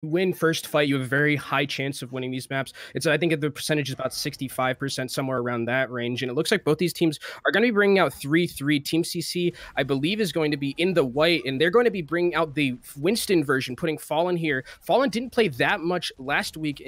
win first fight, you have a very high chance of winning these maps. I think the percentage is about 65%, somewhere around that range. And it looks like both these teams are going to be bringing out 3-3. Team CC, I believe, is going to be in the white, and they're going to be bringing out the Winston version, putting Fallen here. Fallen didn't play that much last week.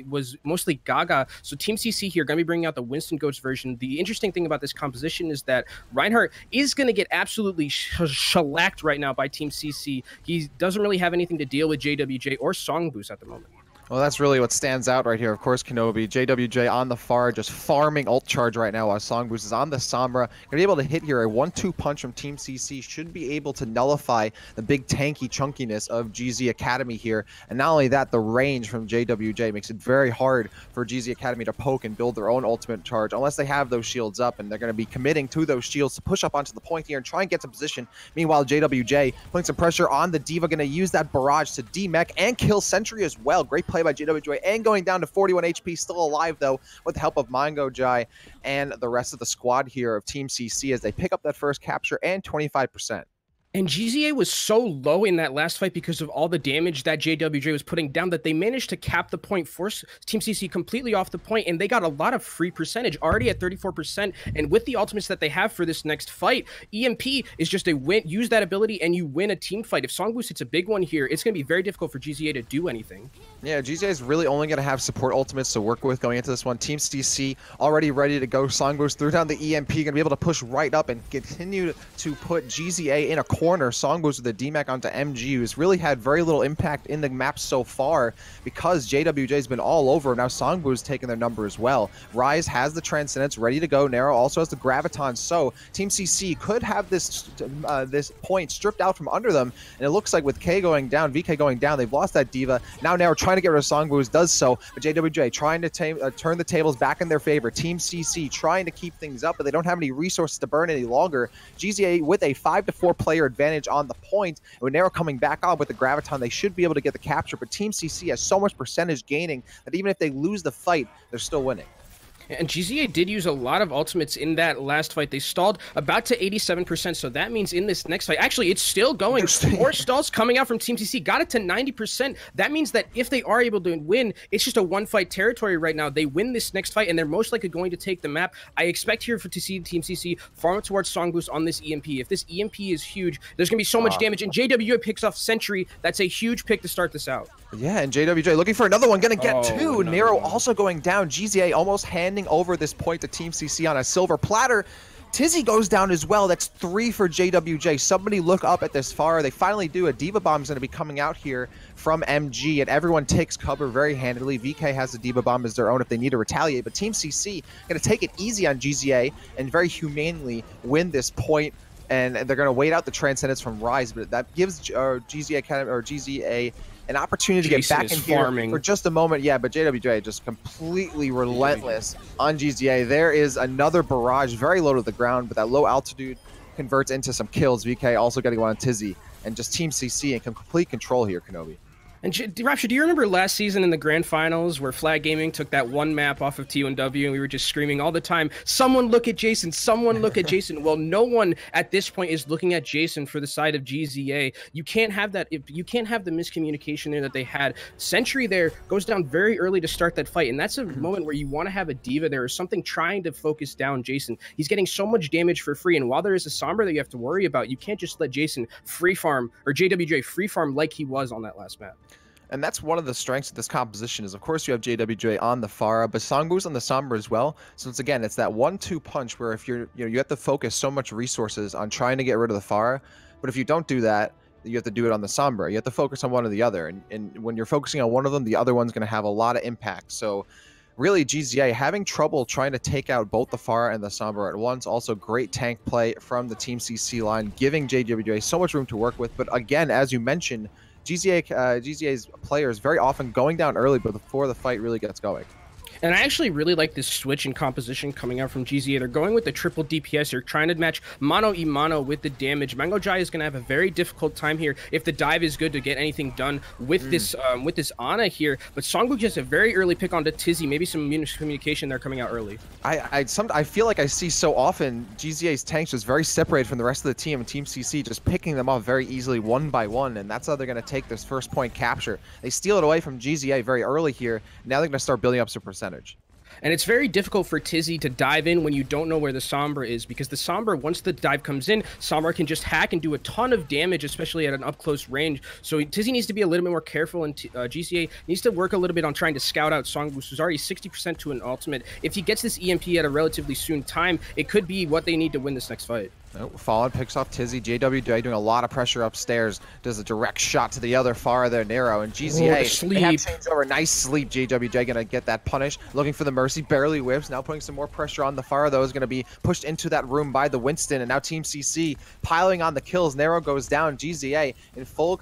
Was mostly Gaga. So Team CC here going to be bringing out the Winston Goats version. The interesting thing about this composition is that Reinhardt is going to get absolutely shellacked right now by Team CC. He doesn't really have anything to deal with JWJ or Song Boost at the moment. Well, that's really what stands out right here. Of course, Kenobi, JWJ on the far, just farming ult charge right now while Song Boost is on the Sombra. Gonna be able to hit here a 1-2 punch from Team CC. Should be able to nullify the big tanky chunkiness of GZ Academy here. And not only that, the range from JWJ makes it very hard for GZ Academy to poke and build their own ultimate charge unless they have those shields up, and they're going to be committing to those shields to push up onto the point here and try and get some position. Meanwhile, JWJ putting some pressure on the D.Va, going to use that barrage to demech and kill Sentry as well. Great play by JWJ, and going down to 41 HP, still alive though, with the help of Mango Jai and the rest of the squad here of Team CC as they pick up that first capture and 25%. And GZA was so low in that last fight because of all the damage that JWJ was putting down that they managed to cap the point, force Team CC completely off the point, and they got a lot of free percentage, already at 34%. And with the ultimates that they have for this next fight, EMP is just a win. Use that ability and you win a team fight. If Song Boost hits a big one here, it's going to be very difficult for GZA to do anything. Yeah, GZA is really only going to have support ultimates to work with going into this one. Team CC already ready to go. Song Boost threw down the EMP, going to be able to push right up and continue to put GZA in a corner. Song Boost with the DMAC onto MG, who's really had very little impact in the map so far because JWJ's been all over. Now Song Boost taking their number as well. Rise has the Transcendence ready to go. Nero also has the Graviton, so Team CC could have this this point stripped out from under them, and it looks like with K going down, VK going down, they've lost that D.Va. Now Nero trying to get rid of Song Boost, does so, but JWJ trying to turn the tables back in their favor. Team CC trying to keep things up, but they don't have any resources to burn any longer. GZA with a 5-4 player advantage on the point, and with Nero coming back on with the Graviton, they should be able to get the capture, but Team CC has so much percentage gaining that even if they lose the fight, they're still winning. And GZA did use a lot of ultimates in that last fight. They stalled about to 87%, so that means in this next fight, actually, it's still going. More stalls coming out from Team CC, got it to 90%. That means that if they are able to win, it's just a one-fight territory right now. They win this next fight, and they're most likely going to take the map. I expect here to see Team CC farm towards Song Boost on this EMP. If this EMP is huge, there's going to be so much damage, and JWA picks off Sentry. That's a huge pick to start this out. Yeah, and JWJ looking for another one, going to get two. No. Nero also going down. GZA almost handing over this point to Team CC on a silver platter. Tizzy goes down as well. That's 3 for JWJ. Somebody look up at this far. They finally do. A D.Va bomb is going to be coming out here from MG, and everyone takes cover very handily. VK has the D.Va bomb as their own if they need to retaliate, but Team CC going to take it easy on GZA and very humanely win this point, and they're going to wait out the Transcendence from Rise, but that gives GZA Academy or GZA an opportunity to get back in here for just a moment. Yeah, but JWJ just completely relentless on GZA. There is another barrage very low to the ground, but that low altitude converts into some kills. VK also getting one on Tizzy, and just Team CC in complete control here, Kenobi. And Rapture, do you remember last season in the grand finals where Flag Gaming took that one map off of T1W and we were just screaming all the time, someone look at Jason, someone look at Jason? Well, no one at this point is looking at Jason for the side of GZA. You can't have that. You can't have the miscommunication there that they had. Sentry there goes down very early to start that fight, and that's a moment where you want to have a D.Va there or something trying to focus down Jason. He's getting so much damage for free, and while there is a Sombra that you have to worry about, you can't just let Jason free farm, or JWJ free farm like he was on that last map. And that's one of the strengths of this composition is, of course, you have JWJ on the Pharah, but Song Boost on the Sombra as well. So it's, again, it's that 1-2 punch where if you have to focus so much resources on trying to get rid of the Pharah, but if you don't do that, you have to do it on the Sombra. You have to focus on one or the other, and when you're focusing on one of them, the other one's going to have a lot of impact. So really, GZA having trouble trying to take out both the Pharah and the Sombra at once. Also, great tank play from the Team CC line, giving JWJ so much room to work with. But again, as you mentioned, GZA's players very often going down early, but before the fight really gets going. And I actually really like this switch in composition coming out from GZA. They're going with the triple DPS. They're trying to match mono e mono with the damage. Mango Jai is going to have a very difficult time here if the dive is good to get anything done with this Ana here. But Songboo just a very early pick onto Tizzy. Maybe some communication there coming out early. I feel like I see so often GZA's tanks just very separated from the rest of the team, and Team CC just picking them off very easily one by one, and that's how they're going to take this first point capture. They steal it away from GZA very early here. Now they're going to start building up some percentage. And it's very difficult for Tizzy to dive in when you don't know where the Sombra is, because the Sombra, once the dive comes in, Sombra can just hack and do a ton of damage, especially at an up-close range. So Tizzy needs to be a little bit more careful, and GZA needs to work a little bit on trying to scout out Songboo, who's already 60% to an ultimate. If he gets this EMP at a relatively soon time, it could be what they need to win this next fight. Oh, Fallen picks off Tizzy. JWJ doing a lot of pressure upstairs. Does a direct shot to the other far there, Nero. And GZA, they have changeover. Nice sleep. JWJ gonna get that punish. Looking for the Mercy. Barely whips. Now putting some more pressure on the Pharah, though, is gonna be pushed into that room by the Winston. And now Team CC piling on the kills. Nero goes down. GZA in full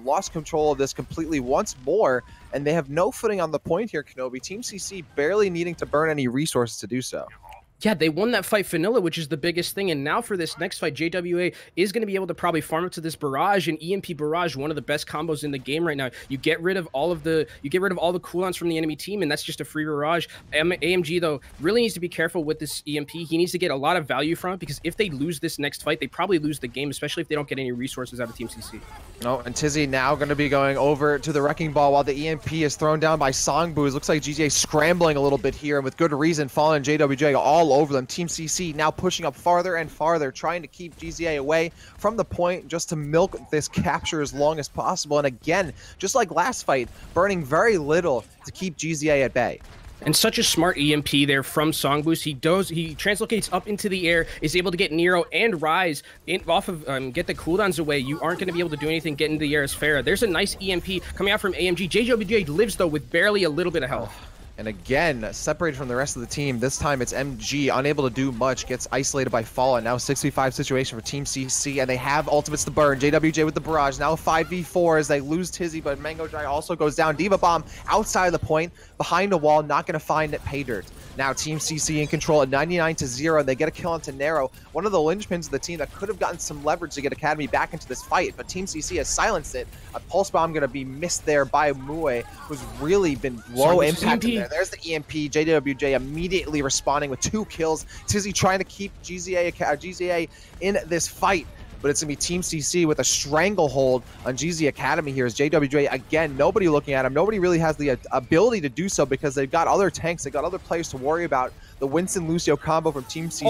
lost control of this completely once more. And they have no footing on the point here, Kenobi. Team CC barely needing to burn any resources to do so. Yeah, they won that fight vanilla, which is the biggest thing. And now for this next fight, JWA is going to be able to probably farm up to this barrage, and EMP barrage, one of the best combos in the game right now. You get rid of all the cooldowns from the enemy team, and that's just a free barrage. AMG though really needs to be careful with this EMP. He needs to get a lot of value from it, because if they lose this next fight, they probably lose the game, especially if they don't get any resources out of Team CC. Oh, and Tizzy now going to be going over to the Wrecking Ball while the EMP is thrown down by Songboo. Looks like GZA scrambling a little bit here, and with good reason, Fallen JWJ all over them. Team CC now pushing up farther and farther, trying to keep GZA away from the point just to milk this capture as long as possible. And again, just like last fight, burning very little to keep GZA at bay. And such a smart EMP there from Songboost. He translocates up into the air, is able to get Nero and Rise off of, get the cooldowns away. You aren't going to be able to do anything, get into the air as Pharah. There's a nice EMP coming out from AMG. JWJ lives, though, with barely a little bit of health. And again, separated from the rest of the team. This time it's MG, unable to do much, gets isolated by Fallen. Now a 6v5 situation for Team CC, and they have ultimates to burn. JWJ with the barrage, now a 5v4 as they lose Tizzy, but Mango Jai also goes down. Diva Bomb outside of the point, behind a wall, not going to find it. Pay Dirt. Now Team CC in control at 99-0. They get a kill onto Nero, one of the linchpins of the team that could have gotten some leverage to get Academy back into this fight, but Team CC has silenced it. A Pulse Bomb going to be missed there by Mue, who's really been low impact in there. There's the EMP. JWJ immediately responding with 2 kills. Tizzy trying to keep GZA in this fight, but it's going to be Team CC with a stranglehold on GZ Academy here as JWJ, again, nobody looking at him. Nobody really has the ability to do so because they've got other tanks. They've got other players to worry about. The Winston-Lucio combo from Team CC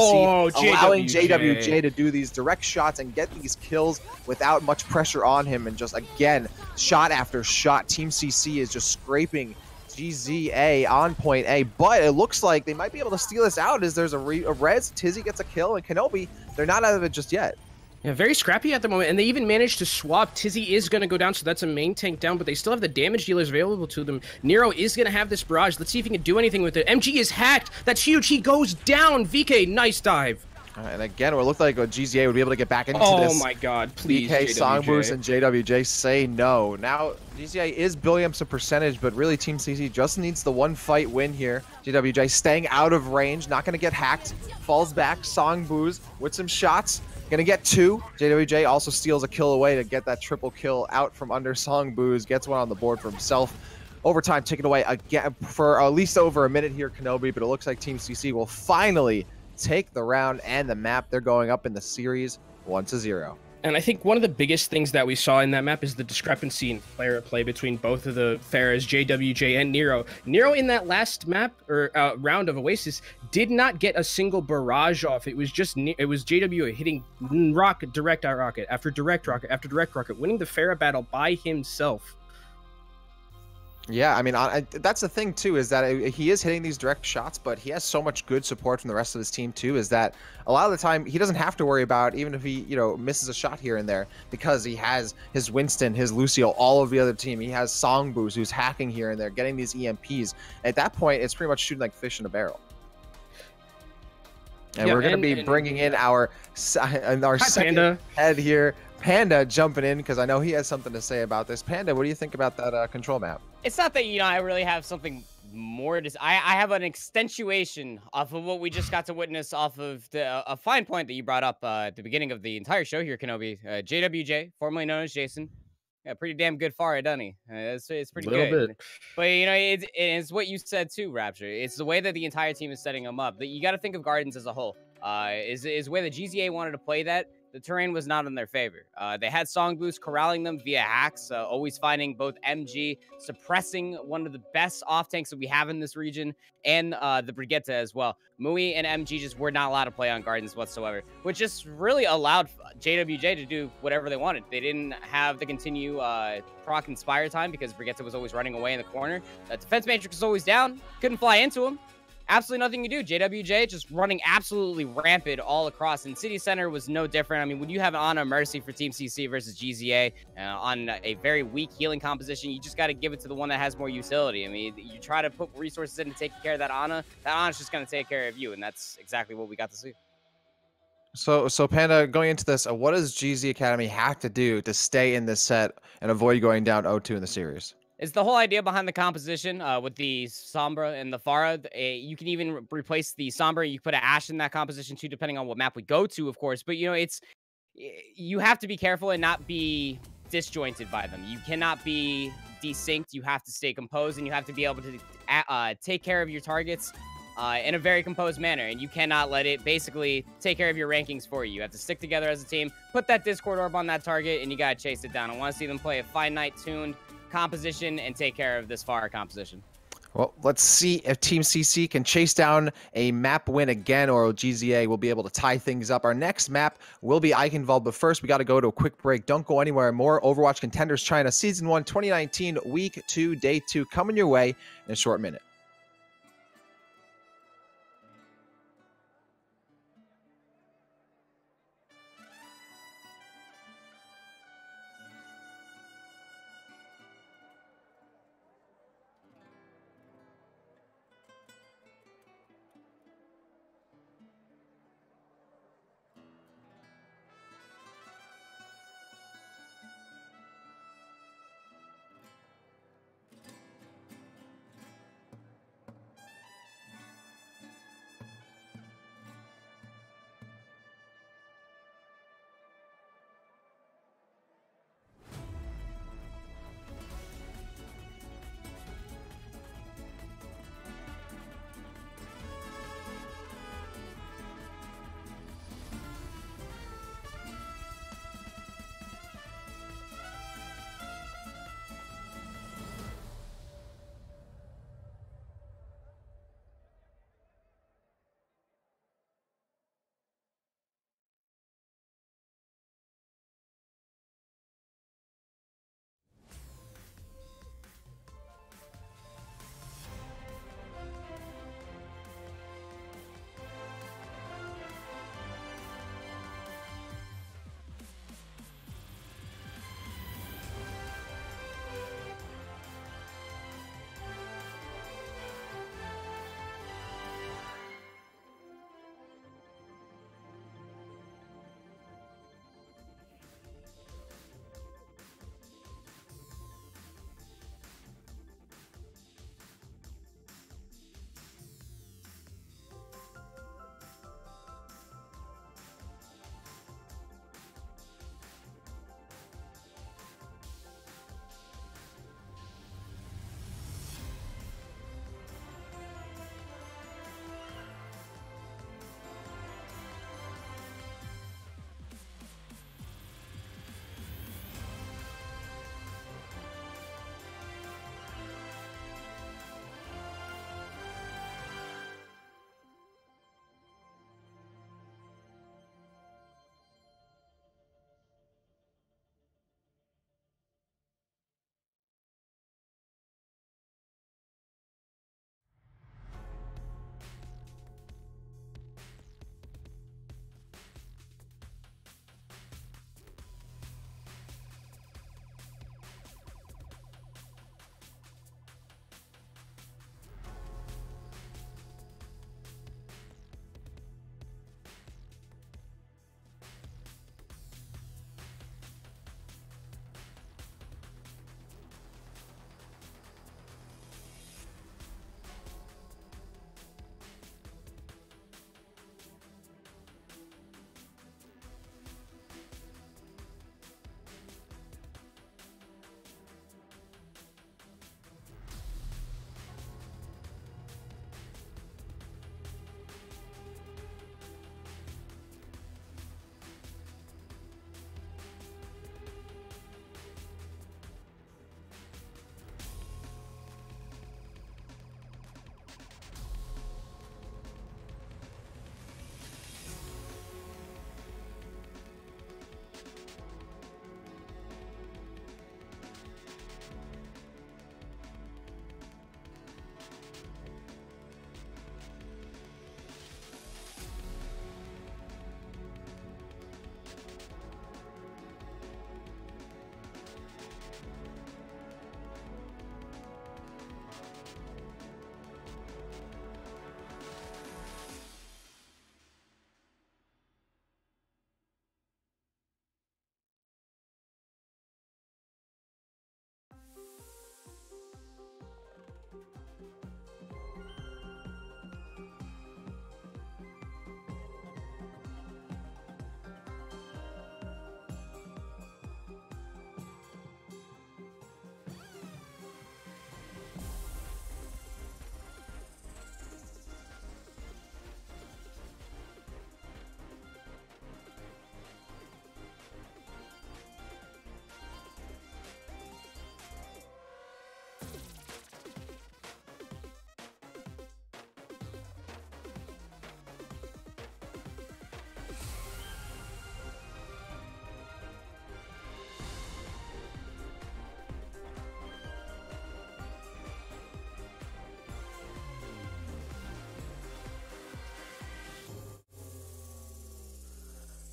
allowing JWJ to do these direct shots and get these kills without much pressure on him. And just, again, shot after shot, Team CC is just scraping GZA on point A, but it looks like they might be able to steal this out as there's a res. Tizzy gets a kill, and Kenobi, they're not out of it just yet. Yeah, very scrappy at the moment, and they even managed to swap. Tizzy is going to go down, so that's a main tank down, but they still have the damage dealers available to them. Nero is going to have this barrage. Let's see if he can do anything with it. MG is hacked. That's huge. He goes down. VK, nice dive. And again, it looked like GZA would be able to get back into this. Oh my god, please, BK, Songboost, and JWJ say no. Now, GZA is building up some percentage, but really Team CC just needs the one fight win here. JWJ staying out of range, not going to get hacked. Falls back, Songboost with some shots. Gonna get 2. JWJ also steals a kill away to get that triple kill out from under Songboost. Gets one on the board for himself. Overtime taken away again for at least over a minute here, Kenobi, but it looks like Team CC will finally take the round and the map. They're going up in the series 1-0. And I think one of the biggest things that we saw in that map is the discrepancy in player play between both of the Pharahs, JWJ and Nero. Nero in that last map or round of Oasis did not get a single barrage off. It was just JWJ hitting direct rocket after direct rocket after direct rocket, winning the Pharah battle by himself. Yeah, I mean, that's the thing, too, is that he is hitting these direct shots, but he has so much good support from the rest of his team, too, is that a lot of the time he doesn't have to worry about, even if he, misses a shot here and there, because he has his Winston, his Lucio, all of the other team. He has Songboost, who's hacking here and there, getting these EMPs. At that point, it's pretty much shooting like fish in a barrel. And we're going to be bringing in our second Panda head here. Panda jumping in because I know he has something to say about this. Panda, what do you think about that control map? It's not that, I really have something I have an extenuation off of what we just got to witness off of a fine point that you brought up at the beginning of the entire show here, Kenobi. JWJ, formerly known as Jason. Yeah, pretty damn good Farah, doesn't he? It's pretty Little good. bit. But, you know, it's what you said too, Rapture. It's the way that the entire team is setting them up. That you got to think of Gardens as a whole. Is the way the GZA wanted to play that. The terrain was not in their favor. They had Song Boost corralling them via hacks, always finding both MG, suppressing one of the best off tanks that we have in this region, and the Brigitte as well. Mui and MG just were not allowed to play on Gardens whatsoever, which just really allowed JWJ to do whatever they wanted. They didn't have to continue proc Inspire time because Brigitte was always running away in the corner. Defense Matrix was always down. Couldn't fly into him. Absolutely nothing you do. JWJ just running absolutely rampant all across. And City Center was no different. I mean, when you have Ana Mercy for Team CC versus GZA on a very weak healing composition, you just got to give it to the one that has more utility. I mean, you try to put resources in to take care of that Ana's just going to take care of you. And that's exactly what we got to see. So Panda, going into this, what does GZ Academy have to do to stay in this set and avoid going down 0-2 in the series? It's the whole idea behind the composition with the Sombra and the Farah. You can even replace the Sombra. You put an Ashe in that composition too, depending on what map we go to, of course. But, you know, you have to be careful and not be disjointed by them. You cannot be desynced. You have to stay composed, and you have to be able to take care of your targets in a very composed manner. And you cannot let it basically take care of your rankings for you. You have to stick together as a team, put that Discord orb on that target, and you got to chase it down. I want to see them play a finite-tuned composition and take care of this Farah composition. Well, let's see if Team CC can chase down a map win again, or GZA will be able to tie things up. Our next map will be Eichenwald, but first we got to go to a quick break. Don't go anywhere. More Overwatch Contenders China Season 1 2019 Week 2 Day 2 coming your way in a short minute.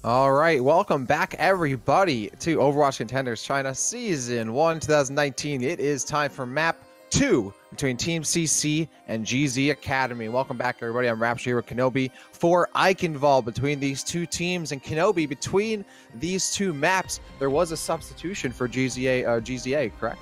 All right, welcome back everybody to Overwatch Contenders China Season 1 2019. It is time for map 2 between Team CC and GZ Academy. Welcome back everybody. I'm Rapture here with Kenobi for Eichenwald between these two teams. And Kenobi, between these two maps, there was a substitution for GZA, correct?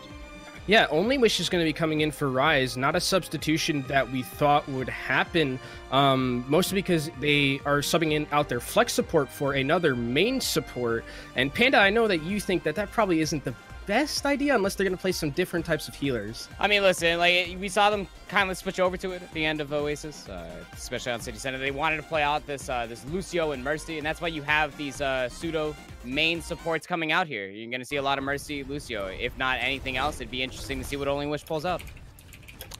Yeah, Only Wish is going to be coming in for Rise, not a substitution that we thought would happen, mostly because they are subbing out their flex support for another main support. And Panda, I know that you think that that probably isn't the best idea unless they're going to play some different types of healers. I mean, listen, like we saw them kind of switch over to it at the end of Oasis, especially on City Center. They wanted to play out this this Lucio and Mercy, and that's why you have these pseudo main supports coming out here. You're going to see a lot of Mercy, Lucio. If not anything else, it'd be interesting to see what Only Wish pulls up.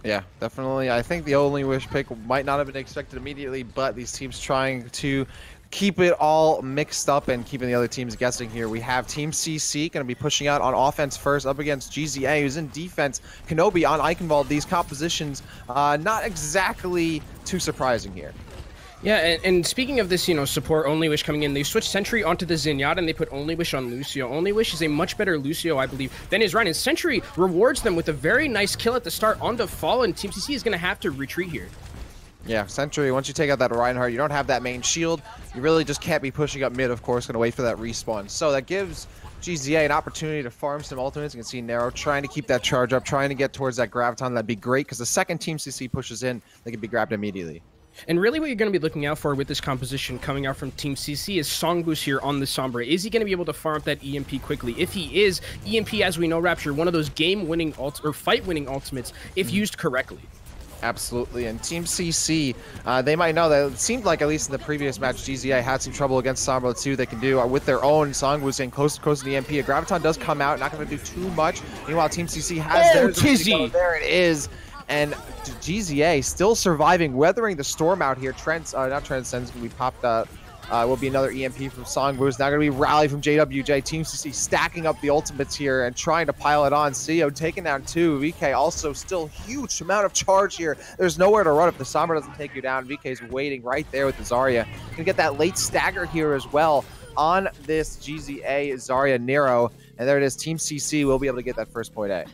Yeah, definitely. I think the Only Wish pick might not have been expected immediately, but these teams trying to keep it all mixed up and keeping the other teams guessing here. We have Team CC going to be pushing out on offense first up against GZA, who's in defense. Kenobi on Eichenwald. These compositions not exactly too surprising here. Yeah, and speaking of this, support Only Wish coming in, they switched Sentry onto the Zenyatta and they put Only Wish on Lucio. Only Wish is a much better Lucio, I believe, than his Rien. And Sentry rewards them with a very nice kill at the start onto Fallen. Team CC is going to have to retreat here. Yeah, Sentry, once you take out that Reinhardt, you don't have that main shield. You really just can't be pushing up mid, of course, going to wait for that respawn. So that gives GZA an opportunity to farm some ultimates. You can see Nero trying to keep that charge up, trying to get towards that Graviton. That'd be great, because the second Team CC pushes in, they can be grabbed immediately. And really what you're going to be looking out for with this composition coming out from Team CC is Songboost here on the Sombra. Is he going to be able to farm up that EMP quickly? If he is, EMP, as we know, Rapture, one of those game-winning or fight-winning ultimates if used correctly. Absolutely, and Team CC, they might know that it seemed like, at least in the previous match, GZA had some trouble against Sombra. Let's see what they can do with their own. Songboost getting close to the EMP. A Graviton does come out, not going to do too much. Meanwhile, Team CC has theirs. Tizzy! There it is. And GZA still surviving, weathering the storm out here. Not Transcend's going to be popped up. Will be another EMP from Songboost. Now going to be Rally from JWJ. Team CC stacking up the ultimates here and trying to pile it on. CEO taking down 2. VK also still huge amount of charge here. There's nowhere to run if the Sombra doesn't take you down. VK is waiting right there with the Zarya. Going to get that late stagger here as well on this GZA Zarya Nero. And there it is. Team CC will be able to get that first point A.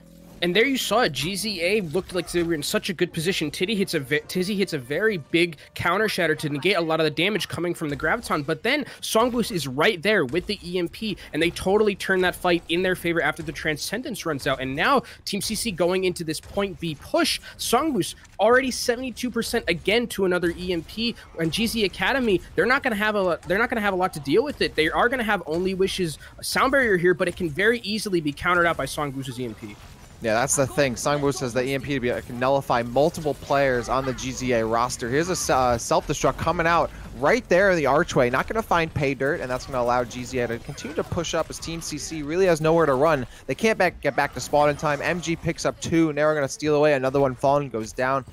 And there you saw it. GZA looked like they were in such a good position. Tizzy hits a very big counter shatter to negate a lot of the damage coming from the Graviton. But then Songboost is right there with the EMP, and they totally turn that fight in their favor after the Transcendence runs out. And now Team CC going into this point B push. Songboost already 72% again to another EMP. And GZ Academy, they're not going to have a lot to deal with it. They are going to have Only Wish's sound barrier here, but it can very easily be countered out by Songboost's EMP. Yeah, that's the thing. Songboost has the EMP to be can nullify multiple players on the GZA roster. Here's a self-destruct coming out right there in the archway. Not going to find pay dirt, and that's going to allow GZA to continue to push up as Team CC really has nowhere to run. They can't get back to spawn in time. MG picks up 2. Now we're going to steal away. Another one falling goes down.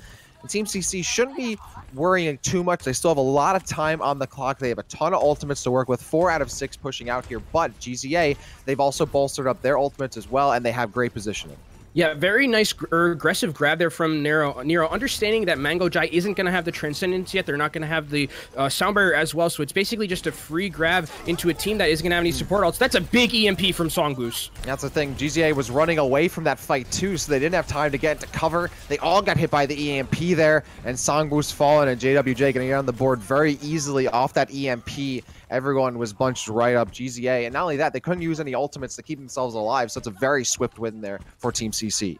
And Team CC shouldn't be worrying too much. They still have a lot of time on the clock. They have a ton of ultimates to work with. 4 out of 6 pushing out here. But GZA, they've also bolstered up their ultimates as well, and they have great positioning. Yeah, very nice aggressive grab there from Nero, understanding that Mango Jai isn't going to have the Transcendence yet. They're not going to have the sound barrier as well, so it's basically just a free grab into a team that isn't going to have any support ults. That's a big EMP from Songboost. That's the thing. GZA was running away from that fight too, so they didn't have time to get into cover. They all got hit by the EMP there, and Songboost fallen, and JWJ going to get on the board very easily off that EMP. Everyone was bunched right up GZA, and not only that, they couldn't use any ultimates to keep themselves alive, so it's a very swift win there for Team CC.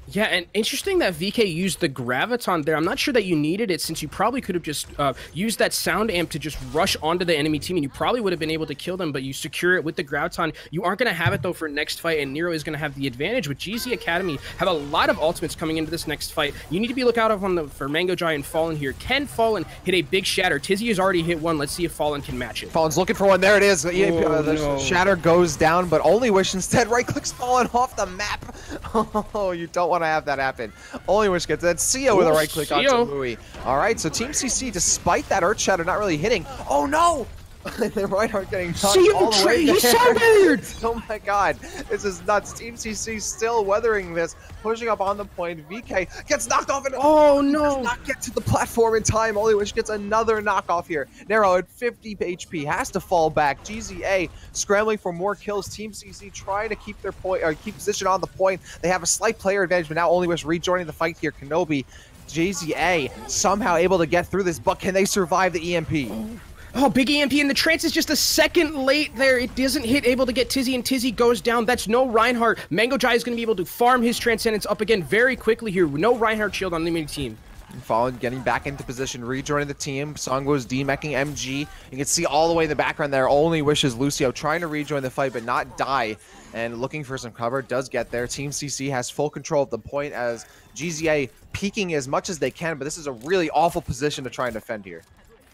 Yeah, and interesting that VK used the Graviton there. I'm not sure that you needed it, since you probably could have just used that sound amp to just rush onto the enemy team, and you probably would have been able to kill them, but you secure it with the Graviton. You aren't going to have it, though, for next fight, and Nero is going to have the advantage. With GZ Academy, have a lot of ultimates coming into this next fight. You need to be looking out for Mango Jai and Fallen here. Can Fallen hit a big shatter? Tizzy has already hit one. Let's see if Fallen can match it. Fallen's looking for one. There it is. The no. shatter goes down, but Only Wish instead right-clicks Fallen off the map. Oh, you don't want to have that happen. Only Wish gets that. CEO with a right click onto Louis. All right, so Team CC, despite that Earth Shatter not really hitting. Oh no! The Reinhardt getting touched See all the way he's there. so weird! Oh my god, this is nuts. Team CC still weathering this, pushing up on the point. VK gets knocked off and oh no! does not get to the platform in time. Only Wish gets another knockoff here. Nero at 50 HP has to fall back. GZA scrambling for more kills. Team CC trying to keep their point or keep position on the point. They have a slight player advantage, but now Only Wish rejoining the fight here. Kenobi, GZA somehow able to get through this, but can they survive the EMP? Oh, big EMP, and the trance is just a second late there. It doesn't hit, able to get Tizzy, and Tizzy goes down. That's no Reinhardt. Mango Jai is going to be able to farm his Transcendence up again very quickly here. No Reinhardt shield on the enemy team. Fallen getting back into position, rejoining the team. Songwo's demecking MG. You can see all the way in the background there. Only Wishes Lucio trying to rejoin the fight, but not die. And looking for some cover, does get there. Team CC has full control of the point as GZA peeking as much as they can, but this is a really awful position to try and defend here.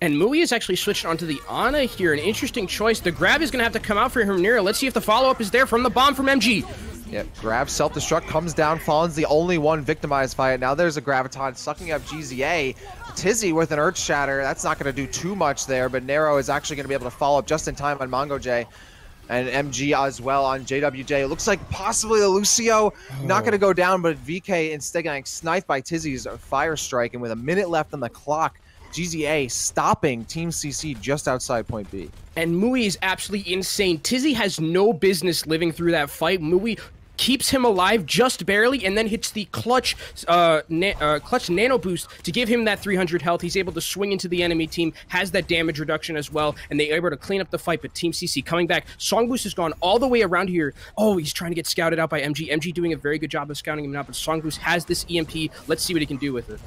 And Mui is actually switched onto the Ana here. An interesting choice. The grab is going to have to come out for him. Nero. Let's see if the follow-up is there from the bomb from MG. Yep, grab, self-destruct, comes down. Fallen's the only one victimized by it. Now there's a Graviton sucking up GZA. Tizzy with an Earth Shatter. That's not going to do too much there, but Nero is actually going to be able to follow up just in time on Mongo J. And MG as well on JWJ. It looks like possibly the Lucio not going to go down, but VK instead getting sniped by Tizzy's Fire Strike. And with a minute left on the clock, GZA stopping Team CC just outside point B. And Mui is absolutely insane. Tizzy has no business living through that fight. Mui keeps him alive just barely and then hits the clutch nano boost to give him that 300 health. He's able to swing into the enemy team, has that damage reduction as well, and they're able to clean up the fight. But Team CC coming back. Song Boost has gone all the way around here. Oh, he's trying to get scouted out by MG. MG doing a very good job of scouting him out, but Song Boost has this EMP. Let's see what he can do with it.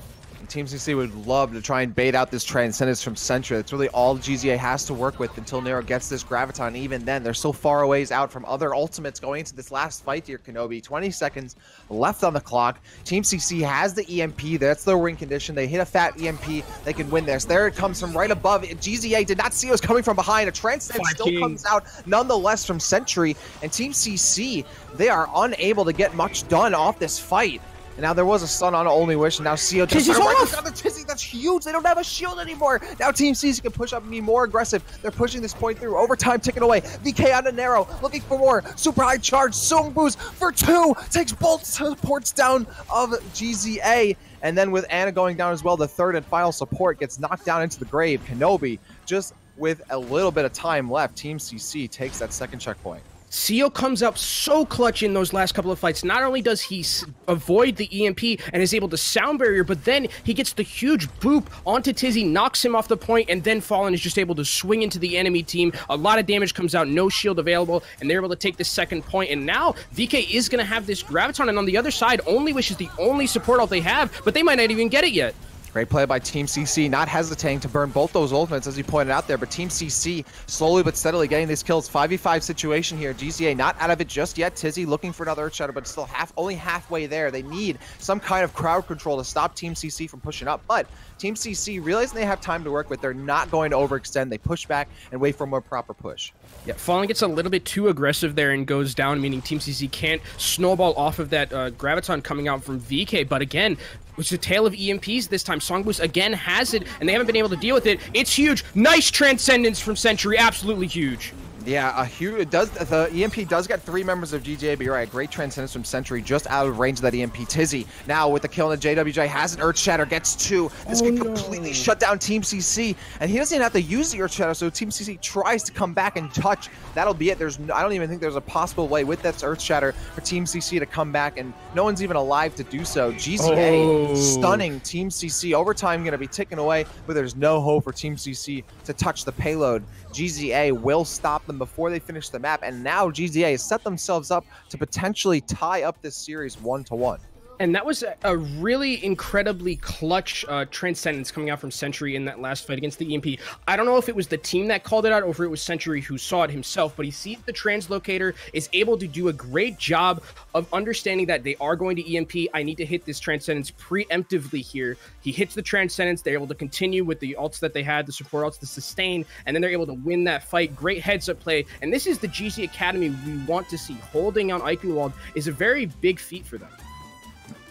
Team CC would love to try and bait out this Transcendence from Sentry. That's really all GZA has to work with until Nero gets this Graviton. Even then, they're so far a ways out from other ultimates going into this last fight here, Kenobi. 20 seconds left on the clock. Team CC has the EMP. That's their win condition. They hit a fat EMP. They can win this. There it comes from right above. GZA did not see it was coming from behind. A Transcendence still comes out nonetheless from Sentry. And Team CC, they are unable to get much done off this fight. And now there was a stun on Only Wish, and now CO just another Tizzy. That's huge. They don't have a shield anymore. Now Team CC can push up and be more aggressive. They're pushing this point through. Overtime ticking away. VK on the Nero, looking for more. Super high charge. Song Boost for 2. Takes both supports down of GZA. And then with Ana going down as well, the third and final support gets knocked down into the grave. Kenobi, just with a little bit of time left, Team CC takes that second checkpoint. CO comes up so clutch in those last couple of fights. Not only does he avoid the EMP and is able to sound barrier, but then he gets the huge boop onto Tizzy, knocks him off the point, and then Fallen is just able to swing into the enemy team. A lot of damage comes out, no shield available, and they're able to take the second point. And now VK is going to have this Graviton, and on the other side, Only Wish is the only support ult they have, but they might not even get it yet. Great play by Team CC, not hesitating to burn both those ultimates, as you pointed out there, but Team CC slowly but steadily getting these kills. 5v5 situation here. GZA not out of it just yet. Tizzy looking for another Earth Shadow, but still only halfway there. They need some kind of crowd control to stop Team CC from pushing up, but Team CC, realizing they have time to work with, they're not going to overextend. They push back and wait for a more proper push. Yeah, Fallen gets a little bit too aggressive there and goes down, meaning Team CC can't snowball off of that Graviton coming out from VK, but again, it's a tale of EMPs this time. Song Boost again has it, and they haven't been able to deal with it. It's huge. Nice Transcendence from Sentry. Absolutely huge. Yeah, the EMP does get 3 members of GZA, but you're right, great Transcendence from Sentry, just out of range of that EMP. Tizzy, now with the kill on the JWJ, has an Earth Shatter, gets 2. This can completely shut down Team CC, and he doesn't even have to use the Earth Shatter, so Team CC tries to come back and touch. That'll be it. I don't even think there's a possible way with that Earth Shatter for Team CC to come back, and no one's even alive to do so. GZA stunning Team CC. Overtime going to be ticking away, but there's no hope for Team CC to touch the payload. GZA will stop them before they finish the map, and now GZA has set themselves up to potentially tie up this series 1-1. And that was a really incredibly clutch Transcendence coming out from Sentry in that last fight against the EMP. I don't know if it was the team that called it out or if it was Sentry who saw it himself, but he sees the translocator, is able to do a great job of understanding that they are going to EMP. I need to hit this Transcendence preemptively here. He hits the Transcendence. They're able to continue with the ults that they had, the support ults, the sustain, and then they're able to win that fight. Great heads-up play. And this is the GC Academy we want to see. Holding on Eichenwald is a very big feat for them.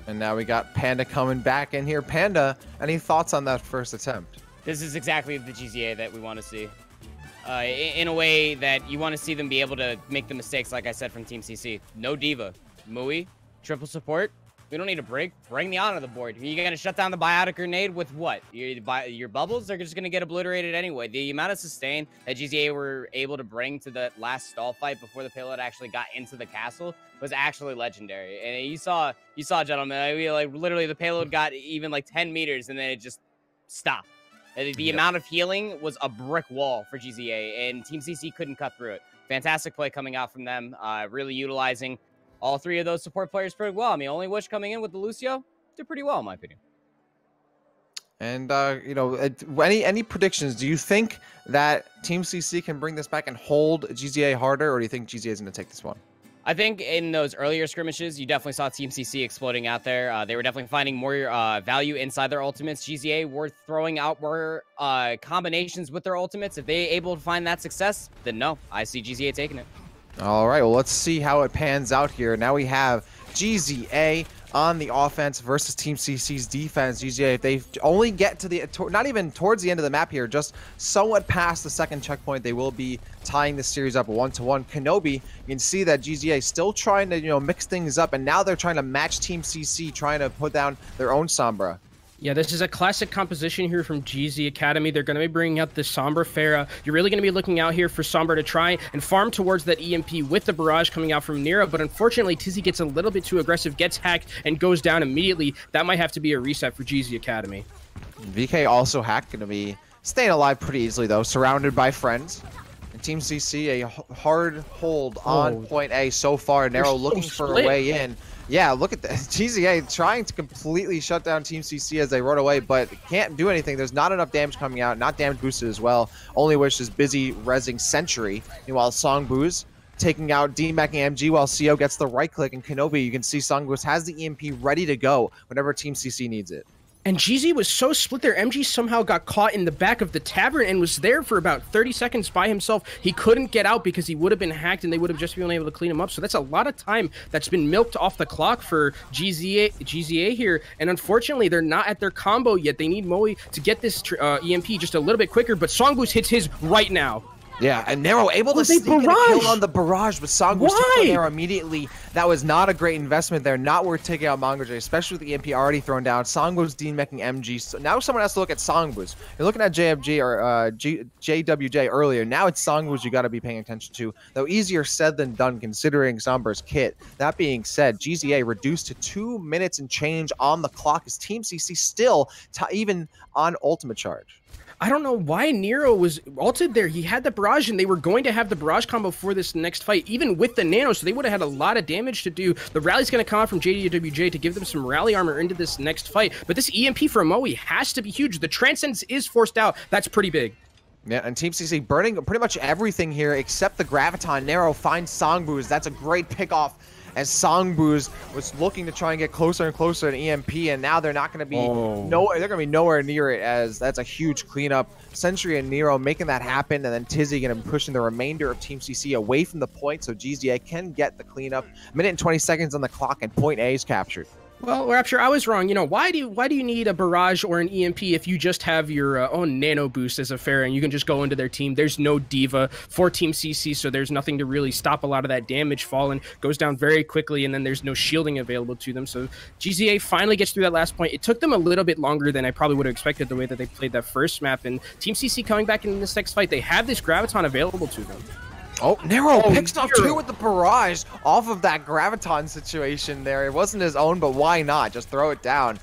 And now we got Panda coming back in here. Panda, any thoughts on that first attempt? This is exactly the GZA that we want to see. in a way that you want to see them be able to make the mistakes, like I said, from Team CC. No Diva. Mui, triple support. We don't need a break. Bring the on to the board. You're going to shut down the biotic grenade with what? Your bubbles? They're just going to get obliterated anyway. The amount of sustain that GZA were able to bring to the last stall fight before the payload actually got into the castle was actually legendary. And you saw, gentlemen, like literally the payload got even like 10 meters and then it just stopped. The amount of healing was a brick wall for GZA, and Team CC couldn't cut through it. Fantastic play coming out from them, really utilizing all three of those support players pretty well. I mean, only Wish coming in with the Lucio did pretty well, in my opinion. And, you know, any predictions? Do you think that Team CC can bring this back and hold GZA harder, or do you think GZA is going to take this one? I think in those earlier skirmishes, you definitely saw Team CC exploding out there. They were definitely finding more value inside their ultimates. GZA were throwing out more combinations with their ultimates. If they're able to find that success, then no, I see GZA taking it. All right, well, let's see how it pans out here. Now we have GZA on the offense versus Team CC's defense. GZA, if they only get to the, not even towards the end of the map here, just somewhat past the second checkpoint, they will be tying the series up 1-1. Kenobi, you can see that GZA still trying to, you know, mix things up, and now they're trying to match Team CC, trying to put down their own Sombra. Yeah, this is a classic composition here from GZ Academy. They're going to be bringing out the Sombra Pharah. You're really going to be looking out here for Sombra to try and farm towards that EMP with the barrage coming out from Nero, but unfortunately, Tizzy gets a little bit too aggressive, gets hacked, and goes down immediately. That might have to be a reset for GZ Academy. VK also hacked, going to be staying alive pretty easily, though, surrounded by friends. And Team CC, a hard hold on point A so far. Nero looking for a way in. Yeah, look at that. GZA trying to completely shut down Team CC as they run away, but can't do anything. There's not enough damage coming out, not damage boosted as well. Only Wish is busy rezzing Sentry. Meanwhile, Songboo's taking out DMAC and MG while CO gets the right click, and Kenobi, you can see Songboo's has the EMP ready to go whenever Team CC needs it. And GZ was so split there. MG somehow got caught in the back of the tavern and was there for about 30 seconds by himself. He couldn't get out because he would have been hacked and they would have just been able to clean him up. So that's a lot of time that's been milked off the clock for GZA here. And unfortunately, they're not at their combo yet. They need Moe to get this EMP just a little bit quicker, but Songboo's hits his right now. Yeah, and Nero able to sneak in a kill on the barrage, but Songboo's took Nero immediately. That was not a great investment there. Not worth taking out Mongo J, especially with the EMP already thrown down. Songboo's DMACing MG. So now someone has to look at Songboo's. You're looking at JFG or JWJ earlier. Now it's Songboo's you got to be paying attention to. Though easier said than done considering Sombra's kit. That being said, GZA reduced to 2 minutes and change on the clock as Team CC still even on ultimate charge. I don't know why Nero was ulted there. He had the barrage, and they were going to have the barrage combo for this next fight, even with the nano, so they would have had a lot of damage to do. The rally's going to come out from JWJ to give them some rally armor into this next fight, but this EMP from Moe has to be huge. The Transcendence is forced out. That's pretty big. Yeah, and Team CC burning pretty much everything here except the Graviton. Nero finds Songboo's. That's a great pick-off as Songboo's was looking to try and get closer and closer to EMP, and now they're not going to be they're going to be nowhere near it, as that's a huge cleanup. Sentry and Nero making that happen, and then Tizzy going to be pushing the remainder of Team CC away from the point so GZA can get the cleanup. A minute and 20 seconds on the clock, and point A is captured. Well, Rapture, I was wrong. You know, why do you need a barrage or an EMP if you just have your own nano boost as a Pharah and you can just go into their team? There's no diva for Team CC, so there's nothing to really stop a lot of that damage. Fallen goes down very quickly, and then there's no shielding available to them. So GZA finally gets through that last point. It took them a little bit longer than I probably would have expected the way that they played that first map. And Team CC coming back in this next fight, they have this Graviton available to them. Oh, Nero picks off two with the barrage off of that Graviton situation there. It wasn't his own, but why not? Just throw it down.